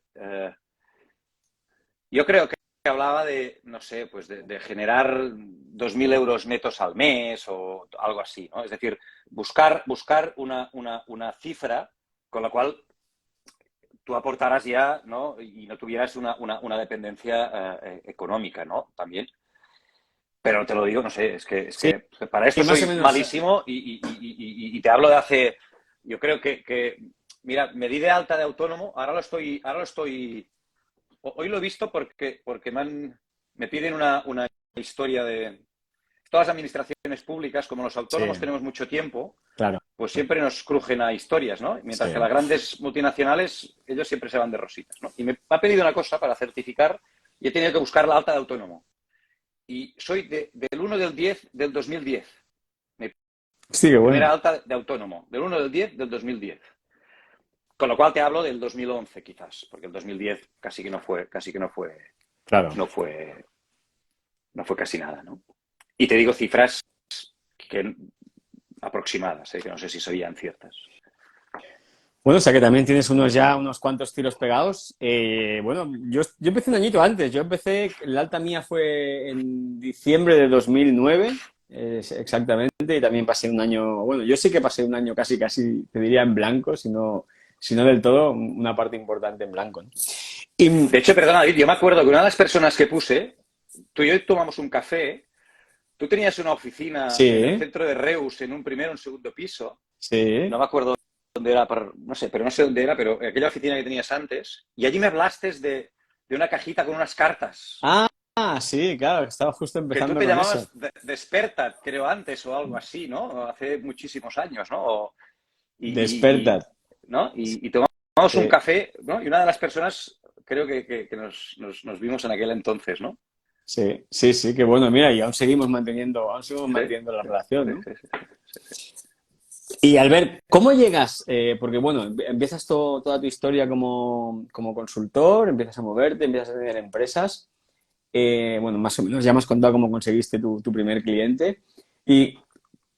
Yo creo que hablaba de, no sé, pues de generar 2.000 euros netos al mes o algo así, ¿no? Es decir, buscar una cifra con la cual tú aportaras ya, ¿no? Y no tuvieras una dependencia económica, ¿no? También. Pero te lo digo, no sé, es que, es Sí, que para esto más o soy menos. malísimo y te hablo de hace, yo creo mira, me di de alta de autónomo, ahora lo estoy. Hoy lo he visto porque me piden una historia de. Todas las administraciones públicas, como los Sí, autónomos tenemos mucho tiempo, claro. pues siempre nos crujen a historias, ¿no? Mientras que Sí. las grandes multinacionales, ellos siempre se van de rositas, ¿no? Y me ha pedido una cosa para certificar y he tenido que buscar la alta de autónomo. Y soy del 1 del 10 del 2010. Mi Sí, qué primera bueno. alta de autónomo, del 1 del 10 del 2010. Con lo cual te hablo del 2011 quizás, porque el 2010 Claro. no fue, no fue casi nada, ¿no? Y te digo cifras que, aproximadas, que no sé si serían ciertas. Bueno, o sea que también tienes unos cuantos tiros pegados. Bueno, yo empecé un añito antes. La alta mía fue en diciembre de 2009, exactamente, y también pasé un año, bueno, yo sí que pasé un año casi, casi, te diría en blanco, si no del todo, una parte importante en blanco, ¿no? Y, De hecho, perdona, David, yo me acuerdo que una de las personas que puse, tú y yo tomamos un café, tú tenías una oficina en el sí, centro de Reus, en un primero o un segundo piso, sí, no me acuerdo dónde era, no sé, pero no sé dónde era, pero aquella oficina que tenías antes, y allí me hablaste de una cajita con unas cartas, Ah, sí, claro, que estaba justo que tú empezando te con eso. llamabas Despertat, creo antes, o algo así, ¿no? Hace muchísimos años, ¿no? Despertad. ¿no? Y tomamos un Sí, café, ¿no? Y una de las personas, creo que nos vimos en aquel entonces, ¿no? sí, sí, sí, qué bueno. Mira, y aún seguimos Sí, manteniendo la sí, relación, sí, ¿no? sí, sí, sí. Y Albert, ¿cómo llegas? Porque bueno, empiezas toda tu historia como consultor, empiezas a moverte, empiezas a tener empresas. Bueno, más o menos ya me has contado cómo conseguiste tu primer cliente. ¿Y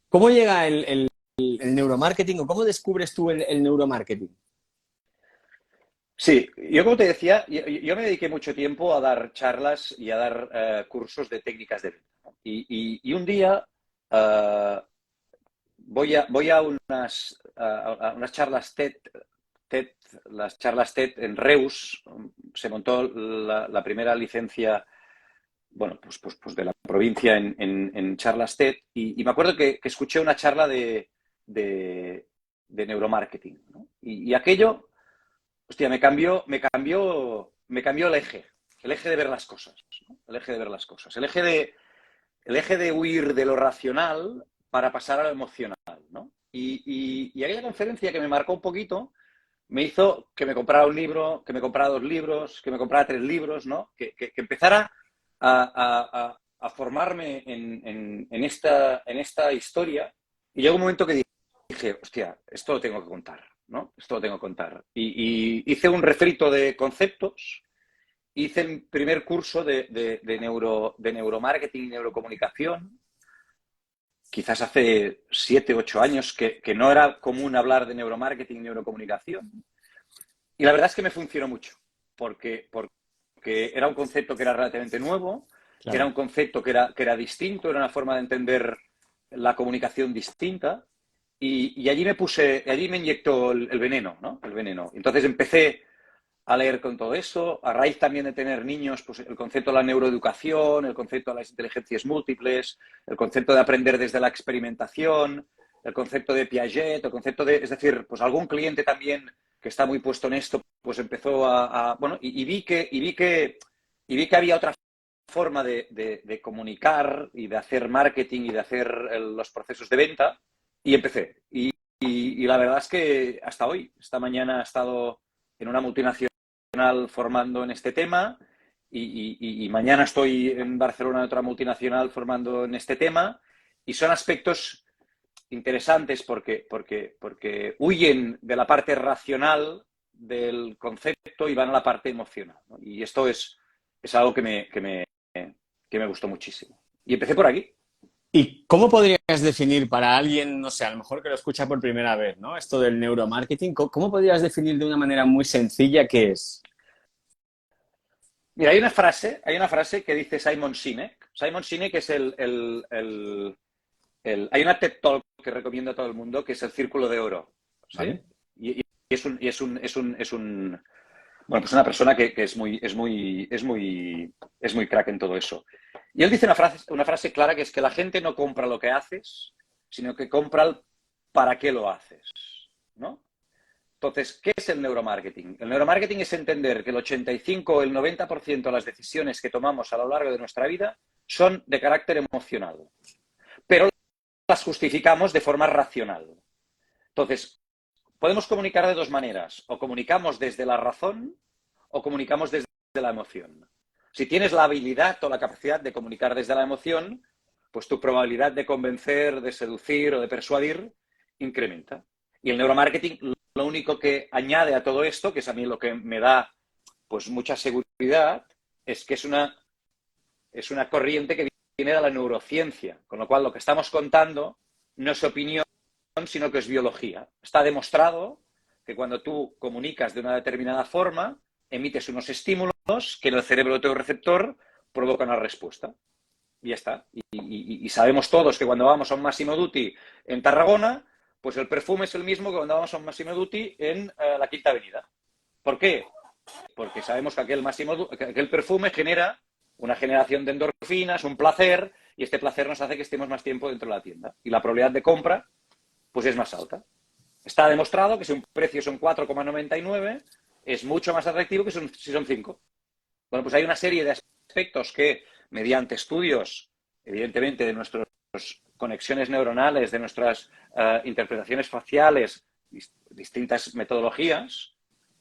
cómo llega el neuromarketing o cómo descubres tú el neuromarketing? Sí, yo como te decía, yo me dediqué mucho tiempo a dar charlas y a dar cursos de técnicas de venta, ¿no? Y un día voy a unas charlas TED, las charlas TED en Reus. Se montó la primera licencia, bueno, pues de la provincia en charlas TED. Y me acuerdo que escuché una charla de neuromarketing, ¿no? Y aquello, hostia, me cambió el eje de ver las cosas, ¿no? El eje de ver las cosas, el eje de huir de lo racional para pasar a lo emocional, ¿no? Y aquella conferencia que me marcó un poquito me hizo que me comprara un libro, que me comprara 2 libros, que me comprara 3 libros, ¿no? Que empezara a formarme en esta historia. Y llegó un momento que dije, hostia, esto lo tengo que contar, ¿no? Esto lo tengo que contar. Y hice un refrito de conceptos. Hice el primer curso de neuromarketing y neurocomunicación, quizás hace 7, 8 años, que no era común hablar de neuromarketing y neurocomunicación. Y la verdad es que me funcionó mucho, porque era un concepto que era relativamente nuevo, era un Claro. concepto que era distinto, era una forma de entender la comunicación distinta. Y allí me inyectó el veneno, ¿no? El veneno. Entonces empecé a leer con todo eso, a raíz también de tener niños, pues el concepto de la neuroeducación, el concepto de las inteligencias múltiples, el concepto de aprender desde la experimentación, el concepto de Piaget, el concepto es decir, pues algún cliente también que está muy puesto en esto, pues empezó bueno, y vi que había otra forma de comunicar y de hacer marketing y de hacer los procesos de venta, y empecé. Y la verdad es que hasta hoy, esta mañana he estado en una multinacional formando en este tema, y mañana estoy en Barcelona en otra multinacional formando en este tema, y son aspectos interesantes porque huyen de la parte racional del concepto y van a la parte emocional, ¿no? Y esto es algo que me gustó muchísimo. Y empecé por aquí. ¿Y cómo podrías definir para alguien, no sé, a lo mejor que lo escucha por primera vez, ¿no? Esto del neuromarketing, ¿cómo podrías definir de una manera muy sencilla qué es? Mira, hay una frase que dice Simon Sinek. Simon Sinek es hay una TED Talk que recomiendo a todo el mundo, que es el Círculo de Oro, ¿sí? ¿Vale? Y bueno, pues una persona que es muy crack en todo eso. Y él dice una frase clara, que es que la gente no compra lo que haces, sino que compra el para qué lo haces, ¿no? Entonces, ¿qué es el neuromarketing? El neuromarketing es entender que el 85 o el 90% de las decisiones que tomamos a lo largo de nuestra vida son de carácter emocional, pero las justificamos de forma racional. Entonces, podemos comunicar de dos maneras: o comunicamos desde la razón o comunicamos desde la emoción. Si tienes la habilidad o la capacidad de comunicar desde la emoción, pues tu probabilidad de convencer, de seducir o de persuadir incrementa. Y el neuromarketing lo único que añade a todo esto, que es a mí lo que me da pues mucha seguridad, es que es una corriente que viene de la neurociencia, con lo cual lo que estamos contando no es opinión, sino que es biología. Está demostrado que cuando tú comunicas de una determinada forma, emites unos estímulos que en el cerebro de tu receptor provocan una respuesta. Y ya está. Y sabemos todos que cuando vamos a un Massimo Dutti en Tarragona, pues el perfume es el mismo que cuando vamos a un Massimo Dutti en la Quinta Avenida. ¿Por qué? Porque sabemos que aquel perfume genera una generación de endorfinas, un placer, y este placer nos hace que estemos más tiempo dentro de la tienda. Y la probabilidad de compra, pues es más alta. Está demostrado que si un precio son 4,99 es mucho más atractivo que si son 5. Bueno, pues hay una serie de aspectos que, mediante estudios, evidentemente, de nuestras conexiones neuronales, de nuestras interpretaciones faciales, distintas metodologías,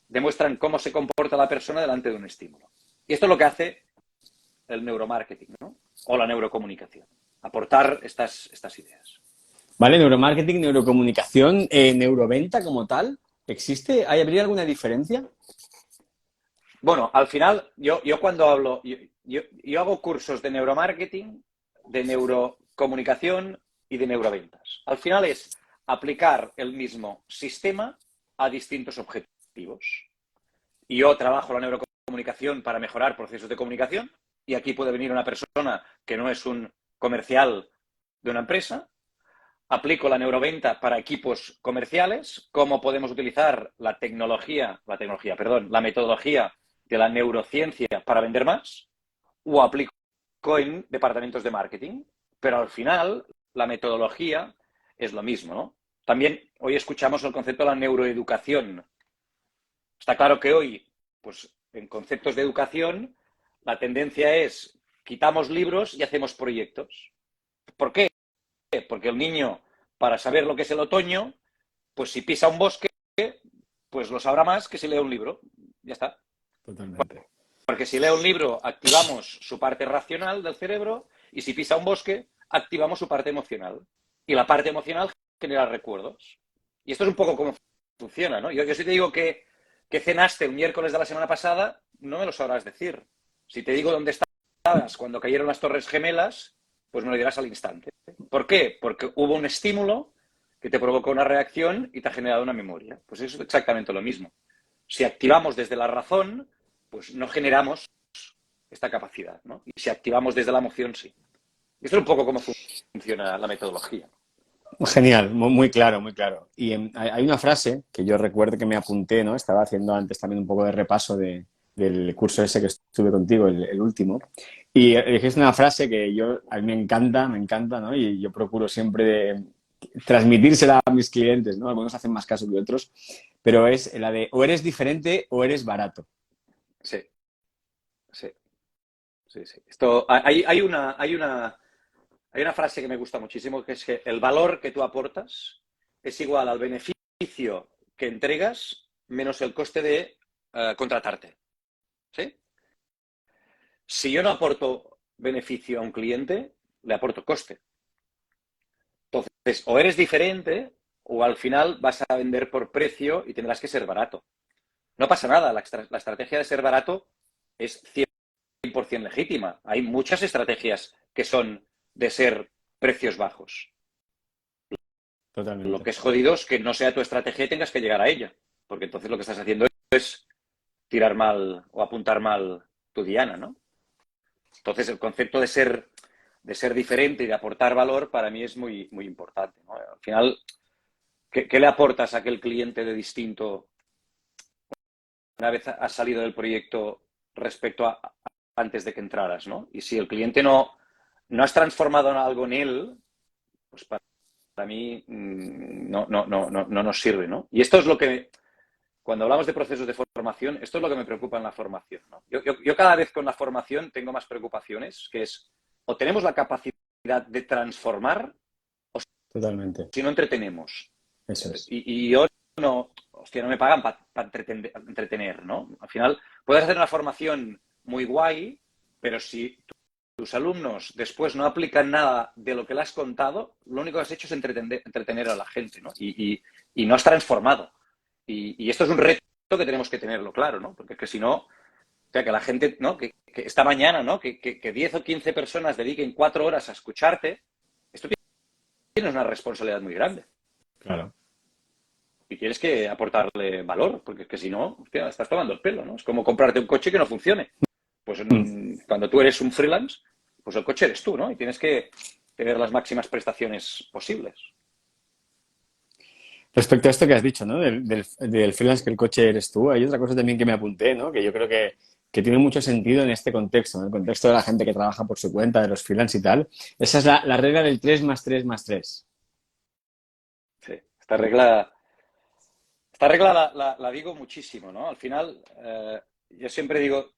demuestran cómo se comporta la persona delante de un estímulo. Y esto es lo que hace el neuromarketing, ¿no? O la neurocomunicación. Aportar estas ideas. Vale, neuromarketing, neurocomunicación, neuroventa como tal, ¿existe? ¿Habría alguna diferencia? Bueno, al final, yo cuando hablo, yo hago cursos de neuromarketing, de neurocomunicación y de neuroventas. Al final es aplicar el mismo sistema a distintos objetivos. Y yo trabajo la neurocomunicación para mejorar procesos de comunicación, y aquí puede venir una persona que no es un comercial de una empresa. Aplico la neuroventa para equipos comerciales, cómo podemos utilizar la metodología de la neurociencia para vender más, o aplico en departamentos de marketing, pero al final la metodología es lo mismo, ¿no? También hoy escuchamos el concepto de la neuroeducación. Está claro que hoy, pues en conceptos de educación, la tendencia es quitamos libros y hacemos proyectos. ¿Por qué? Porque el niño, para saber lo que es el otoño, pues si pisa un bosque, pues lo sabrá más que si lee un libro. Ya está. Totalmente. Porque si lee un libro, activamos su parte racional del cerebro, y si pisa un bosque, activamos su parte emocional. Y la parte emocional genera recuerdos. Y esto es un poco cómo funciona, ¿no? Yo si te digo que cenaste el miércoles de la semana pasada, no me lo sabrás decir. Si te digo dónde estabas cuando cayeron las Torres Gemelas, pues me lo dirás al instante. ¿Por qué? Porque hubo un estímulo que te provocó una reacción y te ha generado una memoria. Pues eso es exactamente lo mismo. Si activamos desde la razón, pues no generamos esta capacidad, ¿no? Y si activamos desde la emoción, sí. Esto es un poco cómo funciona la metodología. Genial, muy claro, muy claro. Y hay una frase que yo recuerdo que me apunté, ¿no? Estaba haciendo antes también un poco de repaso del curso ese que estuve contigo, el último. Y dijiste una frase que a mí me encanta, ¿no? Y yo procuro siempre transmitírsela a mis clientes, ¿no? Algunos hacen más caso que otros, pero es la de o eres diferente o eres barato. Sí, sí, sí, sí. Esto, hay una frase que me gusta muchísimo, que es que el valor que tú aportas es igual al beneficio que entregas menos el coste de contratarte. ¿Sí? Si yo no aporto beneficio a un cliente, le aporto coste. Entonces, o eres diferente o al final vas a vender por precio y tendrás que ser barato. No pasa nada, la estrategia de ser barato es 100% legítima. Hay muchas estrategias que son de ser precios bajos. Lo Totalmente. que es jodido es que no sea tu estrategia y tengas que llegar a ella, porque entonces lo que estás haciendo es tirar mal o apuntar mal tu diana, ¿no? Entonces el concepto de ser diferente y de aportar valor para mí es muy, muy importante, ¿no? Al final, ¿qué le aportas a aquel cliente de distinto una vez has salido del proyecto respecto a antes de que entraras, ¿no? Y si el cliente no has transformado algo en él, pues para mí no nos sirve, ¿no? Y esto es lo que, cuando hablamos de procesos de formación, esto es lo que me preocupa en la formación, ¿no? Yo cada vez con la formación tengo más preocupaciones, que es, o tenemos la capacidad de transformar, o Totalmente. si no entretenemos. Eso es. Y yo hostia, no me pagan para entretener, ¿no? Al final, puedes hacer una formación muy guay, pero si tus alumnos después no aplican nada de lo que le has contado, lo único que has hecho es entretener a la gente, ¿no? Y no has transformado. Y esto es un reto que tenemos que tenerlo claro, ¿no? Porque es que si no, o sea, que la gente, ¿no? Que esta mañana, ¿no? Que 10 o 15 personas dediquen 4 horas a escucharte, esto tienes una responsabilidad muy grande. Claro. Y tienes que aportarle valor, porque es que si no, hostia, estás tomando el pelo, ¿no? Es como comprarte un coche que no funcione. Pues cuando tú eres un freelance, pues el coche eres tú, ¿no? Y tienes que tener las máximas prestaciones posibles. Respecto a esto que has dicho, ¿no? Del freelance que el coche eres tú, hay otra cosa también que me apunté, ¿no? Que yo creo que tiene mucho sentido en este contexto, en el contexto de la gente que trabaja por su cuenta, de los freelance y tal. Esa es la regla del 3 más 3 más 3. Sí. Esta regla esta regla la digo muchísimo, ¿no? Al final, yo siempre digo,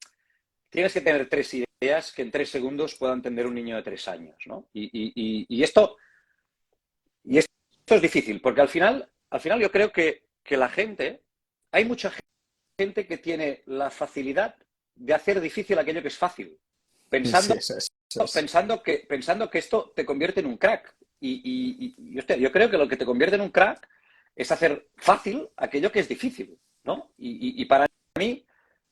tienes que tener 3 ideas que en 3 segundos pueda entender un niño de 3 años, ¿no? Y esto es difícil, porque al final yo creo que la gente, hay mucha gente que tiene la facilidad de hacer difícil aquello que es fácil, Sí, pensando, eso es. pensando que esto te convierte en un crack. Hostia, yo creo que lo que te convierte en un crack es hacer fácil aquello que es difícil, ¿no? Y para mí,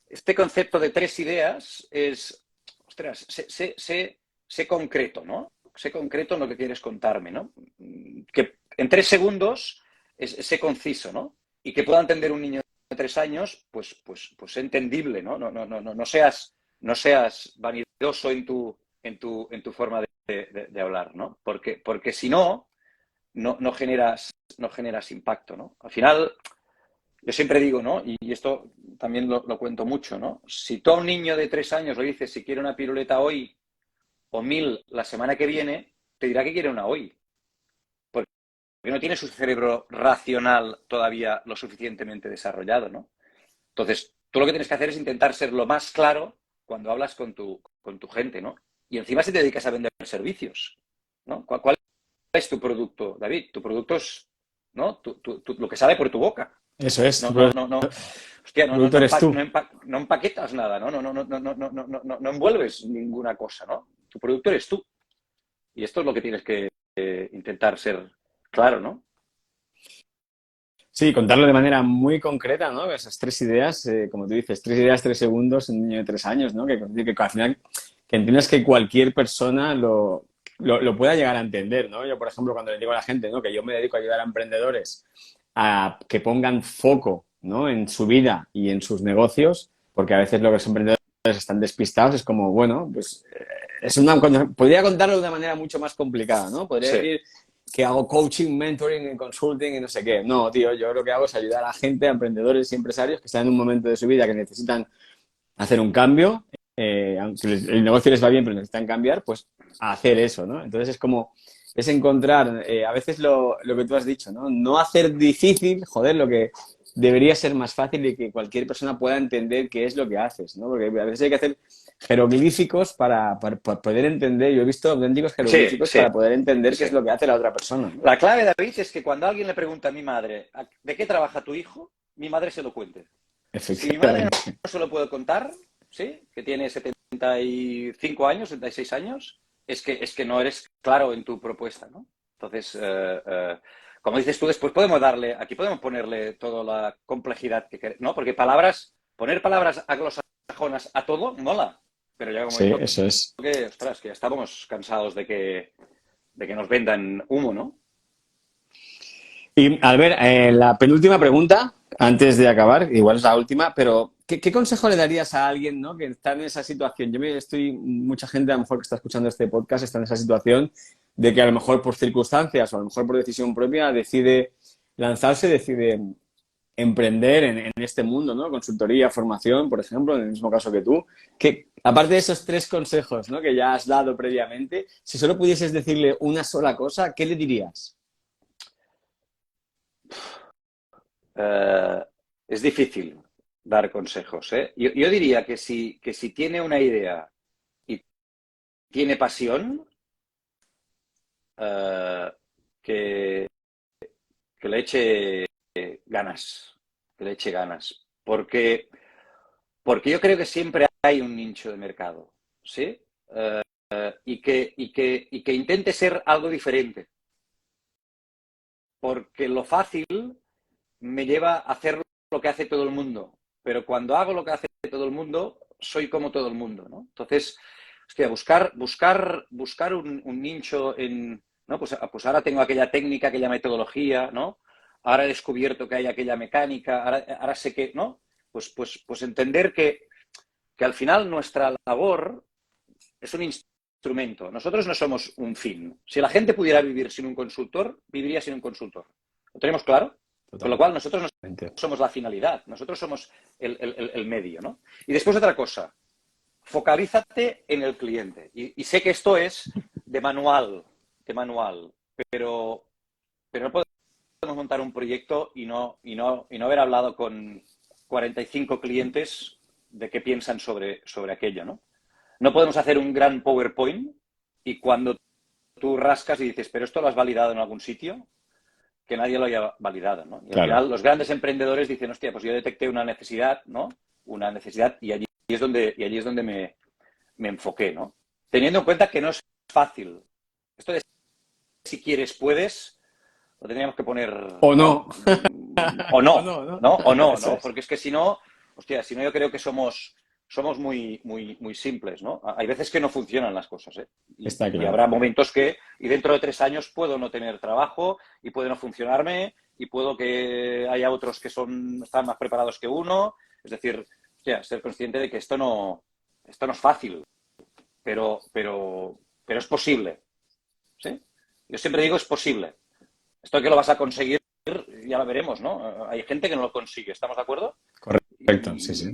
este concepto de 3 ideas es, ostras, sé concreto, ¿no? Sé concreto en lo que quieres contarme, ¿no? Que en 3 segundos sé conciso, ¿no? Y que pueda entender un niño de 3 años, pues entendible, ¿no? No seas vanidoso en tu forma de hablar, ¿no? Porque si no, no generas impacto, ¿no? Al final, yo siempre digo, ¿no? Y esto también lo cuento mucho, ¿no? Si tú a un niño de 3 años le dices si quiere una piruleta hoy o 1000 la semana que viene, te dirá que quiere una hoy. Porque no tiene su cerebro racional todavía lo suficientemente desarrollado, ¿no? Entonces, tú lo que tienes que hacer es intentar ser lo más claro cuando hablas con tu gente, ¿no? Y encima si te dedicas a vender servicios, ¿no? ¿Cuál es tu producto, David? Tu producto es, ¿no? Lo que sale por tu boca. Eso es. No, Tu no, no, no. Hostia, no, no, producto no, eres tú. no empaquetas nada, ¿no? No envuelves ninguna cosa, ¿no? Tu producto eres tú. Y esto es lo que tienes que intentar ser claro, ¿no? Sí, contarlo de manera muy concreta, ¿no? Esas 3 ideas, como tú dices, 3 ideas, 3 segundos en un niño de 3 años, ¿no? Que al final, que entiendas que cualquier persona lo pueda llegar a entender, ¿no? Yo, por ejemplo, cuando le digo a la gente, ¿no? Que yo me dedico a ayudar a emprendedores a que pongan foco, ¿no? En su vida y en sus negocios, porque a veces los emprendedores están despistados, es como, bueno, pues podría contarlo de una manera mucho más complicada, ¿no? Podría Sí, decir que hago coaching, mentoring, consulting y no sé qué. No, tío, yo lo que hago es ayudar a la gente, a emprendedores y empresarios que están en un momento de su vida que necesitan hacer un cambio, aunque el negocio les va bien, pero necesitan cambiar, pues a hacer eso, ¿no? Entonces es como, es encontrar, a veces lo que tú has dicho, ¿no? No hacer difícil, joder, lo que debería ser más fácil y que cualquier persona pueda entender qué es lo que haces, ¿no? Porque a veces hay que hacer jeroglíficos para poder entender, yo he visto auténticos sí, jeroglíficos sí, para poder entender qué sí. es lo que hace la otra persona, ¿no? La clave, David, es que cuando alguien le pregunta a mi madre ¿de qué trabaja tu hijo? Mi madre se lo cuente. Si mi madre Efectivamente. no se lo puede contar, ¿sí? Que tiene 75 años, 76 años, es que no eres claro en tu propuesta, ¿no? Entonces, como dices tú, después aquí podemos ponerle toda la complejidad que queremos, ¿no? Porque poner palabras anglosajonas a todo mola, pero llega un Sí, momento eso es. que, ostras, que ya estamos cansados de que nos vendan humo, ¿no? Y Albert, la penúltima pregunta, antes de acabar, igual es la última, pero ¿qué consejo le darías a alguien, ¿no? Que está en esa situación? Mucha gente a lo mejor que está escuchando este podcast está en esa situación de que a lo mejor por circunstancias o a lo mejor por decisión propia decide lanzarse, decide emprender en este mundo, ¿no? Consultoría, formación, por ejemplo, en el mismo caso que tú. Que aparte de esos 3 consejos, ¿no? Que ya has dado previamente, si solo pudieses decirle una sola cosa, ¿qué le dirías? Eh, es difícil dar consejos, ¿eh? Yo diría que si tiene una idea y tiene pasión, eh, que, que le eche ganas, que le eche ganas. Porque yo creo que siempre hay un nicho de mercado, ¿sí? Y que intente ser algo diferente, porque lo fácil me lleva a hacer lo que hace todo el mundo, pero cuando hago lo que hace todo el mundo, soy como todo el mundo, ¿no? Entonces, hostia, buscar un nicho ¿no? Pues ahora tengo aquella técnica, aquella metodología, ¿no? Ahora he descubierto que hay aquella mecánica, ahora sé que, ¿no? Pues entender que al final nuestra labor es un instrumento. Nosotros no somos un fin. Si la gente pudiera vivir sin un consultor, viviría sin un consultor. ¿Lo tenemos claro? Con lo cual, nosotros no Totalmente. somos la finalidad, nosotros somos el medio, ¿no? Y después otra cosa, focalízate en el cliente. Y sé que esto es de manual, pero no podemos montar un proyecto y no haber hablado con 45 clientes de qué piensan sobre aquello, ¿no? No podemos hacer un gran PowerPoint y cuando tú rascas y dices, pero esto lo has validado en algún sitio, que nadie lo haya validado, ¿no? Y al Claro. final los grandes emprendedores dicen, hostia, pues yo detecté una necesidad, ¿no? Una necesidad y allí es donde me enfoqué, ¿no? Teniendo en cuenta que no es fácil. Esto de si quieres, puedes, lo tendríamos que poner, O ¿no? no. O O no, no, ¿no? ¿no? O no, Eso ¿no? es. Porque es que si no, hostia, si no yo creo que somos muy simples, ¿no? Hay veces que no funcionan las cosas, ¿eh? Está Y claro. habrá momentos y dentro de 3 años puedo no tener trabajo y puede no funcionarme y puedo que haya otros que están más preparados que uno. Es decir, hostia, ser consciente de que esto no es fácil, pero es posible, ¿sí? Yo siempre digo es posible. Esto que lo vas a conseguir, ya lo veremos, ¿no? Hay gente que no lo consigue, ¿estamos de acuerdo? Correcto, sí, sí.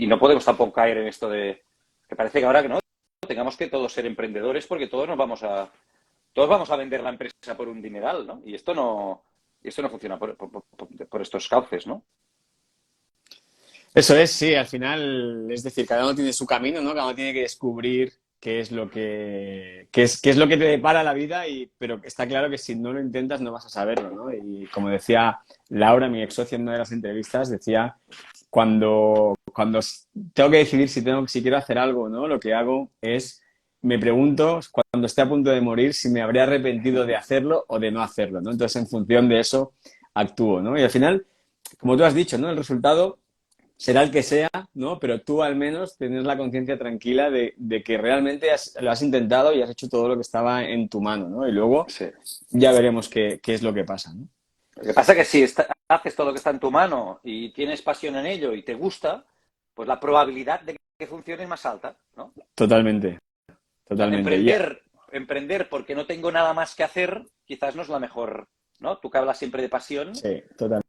Y no podemos tampoco caer en esto de que parece que ahora que no tengamos que todos ser emprendedores porque todos vamos a vender la empresa por un dineral, ¿no? Y esto no funciona por estos cauces, ¿no? Eso es, sí, al final, es decir, cada uno tiene su camino, ¿no? Cada uno tiene que descubrir qué es lo que te depara la vida, pero está claro que si no lo intentas no vas a saberlo, ¿no? Y como decía Laura, mi ex socia en una de las entrevistas, decía, cuando tengo que decidir si quiero hacer algo, ¿no? Lo que hago es, me pregunto cuando esté a punto de morir si me habré arrepentido de hacerlo o de no hacerlo, ¿no? Entonces, en función de eso, actúo, ¿no? Y al final, como tú has dicho, ¿no? El resultado será el que sea, ¿no? Pero tú al menos tienes la conciencia tranquila de que realmente lo has intentado y has hecho todo lo que estaba en tu mano, ¿no? Y luego Sí. ya veremos qué es lo que pasa, ¿no? Lo que pasa es que si haces todo lo que está en tu mano y tienes pasión en ello y te gusta, pues la probabilidad de que funcione es más alta, ¿no? Totalmente, O sea, totalmente. emprender porque no tengo nada más que hacer, quizás no es la mejor, ¿no? Tú que hablas siempre de pasión, Sí,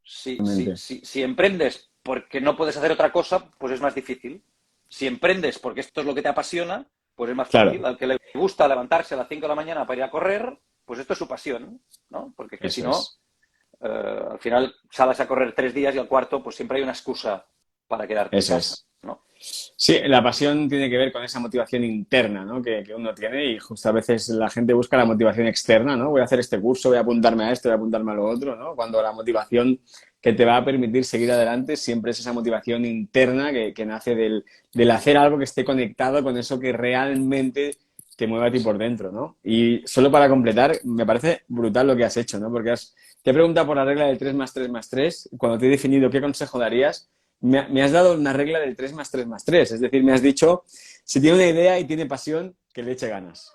si, totalmente. si, si emprendes porque no puedes hacer otra cosa, pues es más difícil. Si emprendes porque esto es lo que te apasiona, pues es más fácil. Claro, Al que le gusta levantarse a las 5 de la mañana para ir a correr, pues esto es su pasión, ¿no? Porque es que si eso no, es. al final sales a correr 3 días y al cuarto, pues siempre hay una excusa para quedarte en Eso casa, es. ¿no? Sí, la pasión tiene que ver con esa motivación interna, ¿no? que uno tiene y justo a veces la gente busca la motivación externa, ¿no? Voy a hacer este curso, voy a apuntarme a esto, voy a apuntarme a lo otro, ¿no? Cuando la motivación que te va a permitir seguir adelante siempre es esa motivación interna que nace del hacer algo que esté conectado con eso que realmente te mueve a ti por dentro, ¿no? Y solo para completar, me parece brutal lo que has hecho, ¿no? Porque te he preguntado por la regla del 3 más 3 más 3, cuando te he definido qué consejo darías, me has dado una regla del 3 más 3 más 3. Es decir, me has dicho, si tiene una idea y tiene pasión, que le eche ganas.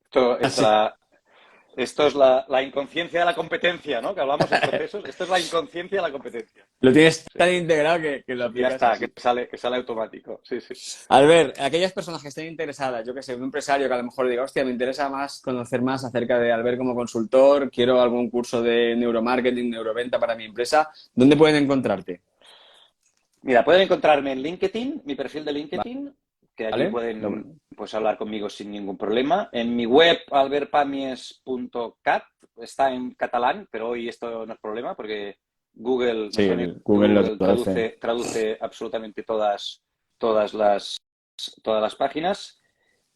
Esto es Así, la inconsciencia de la competencia, ¿no? Que hablamos en procesos. Esto es la inconsciencia de la competencia. lo tienes Sí. tan integrado que lo Y ya aplicas está, que así. sale, que sale automático. Sí, sí. Albert, aquellas personas que estén interesadas, yo que sé, un empresario que a lo mejor diga, hostia, me interesa más conocer más acerca de Albert como consultor, quiero algún curso de neuromarketing, neuroventa para mi empresa, ¿dónde pueden encontrarte? Mira, pueden encontrarme en LinkedIn, mi perfil de LinkedIn, que allí ¿Vale? pueden pues, hablar conmigo sin ningún problema. En mi web, albertpamies.cat, está en catalán, pero hoy esto no es problema porque Google, Sí, nuestro amigo Google lo Google, traduce. traduce absolutamente todas las, todas las páginas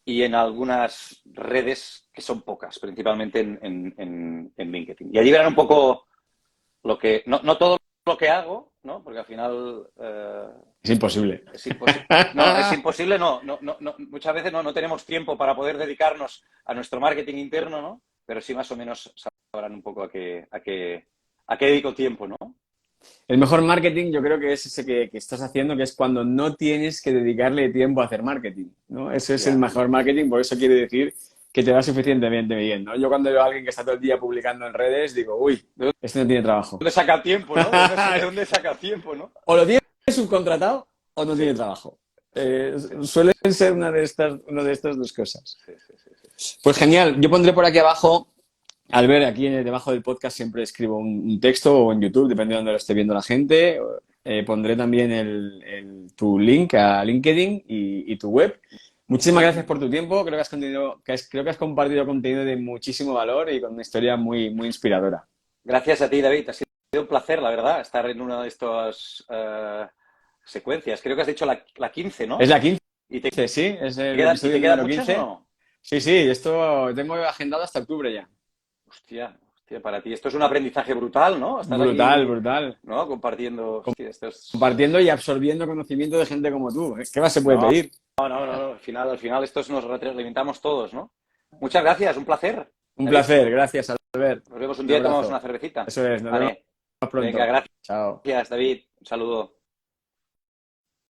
y en algunas redes que son pocas, principalmente en LinkedIn. Y allí verán un poco no todo lo que hago, ¿no? Porque al final Es imposible. es imposible. No, es imposible, no, muchas veces no tenemos tiempo para poder dedicarnos a nuestro marketing interno, ¿no? Pero sí más o menos sabrán un poco a qué dedico tiempo, ¿no? El mejor marketing yo creo que es ese que estás haciendo, que es cuando no tienes que dedicarle tiempo a hacer marketing, ¿no? Ese es el Ya. mejor marketing, por eso quiere decir que te va suficientemente bien, ¿no? Yo cuando veo a alguien que está todo el día publicando en redes, digo, uy, ¿De este no tiene trabajo. dónde saca tiempo, no? ¿De dónde saca tiempo, no? O lo tiene subcontratado o no tiene Sí, trabajo. sí, Suelen sí, ser una de estas dos cosas. sí, sí, sí, sí. Pues genial, yo pondré por aquí abajo, al ver aquí debajo del podcast siempre escribo un texto o en YouTube, dependiendo de donde lo esté viendo la gente. Pondré también tu link a LinkedIn y tu web. Muchísimas gracias por tu tiempo. Creo que has compartido contenido de muchísimo valor y con una historia muy, muy inspiradora. Gracias a ti, David. Ha sido un placer, la verdad, estar en una de estas secuencias. Creo que has dicho la 15, Es ¿no? la 15, ¿Y te sí, es el quedan, y episodio te quedan número muchas o 15. no? Sí, sí, esto tengo agendado hasta octubre ya. Hostia, hostia, para ti. Esto es un aprendizaje brutal, ¿no? Estás Brutal, aquí, brutal. ¿no? Compartiendo. Hostia, esto es. Compartiendo y absorbiendo conocimiento de gente como tú. ¿Qué más se puede No, pedir? no. Al final esto nos retroalimentamos todos, ¿no? Muchas gracias, un placer, Un David. placer, gracias, Albert. Nos vemos un Un día y tomamos una abrazo. cervecita. Eso es, nos vemos Vale. Venga, pronto. Chao. gracias, David. Un saludo.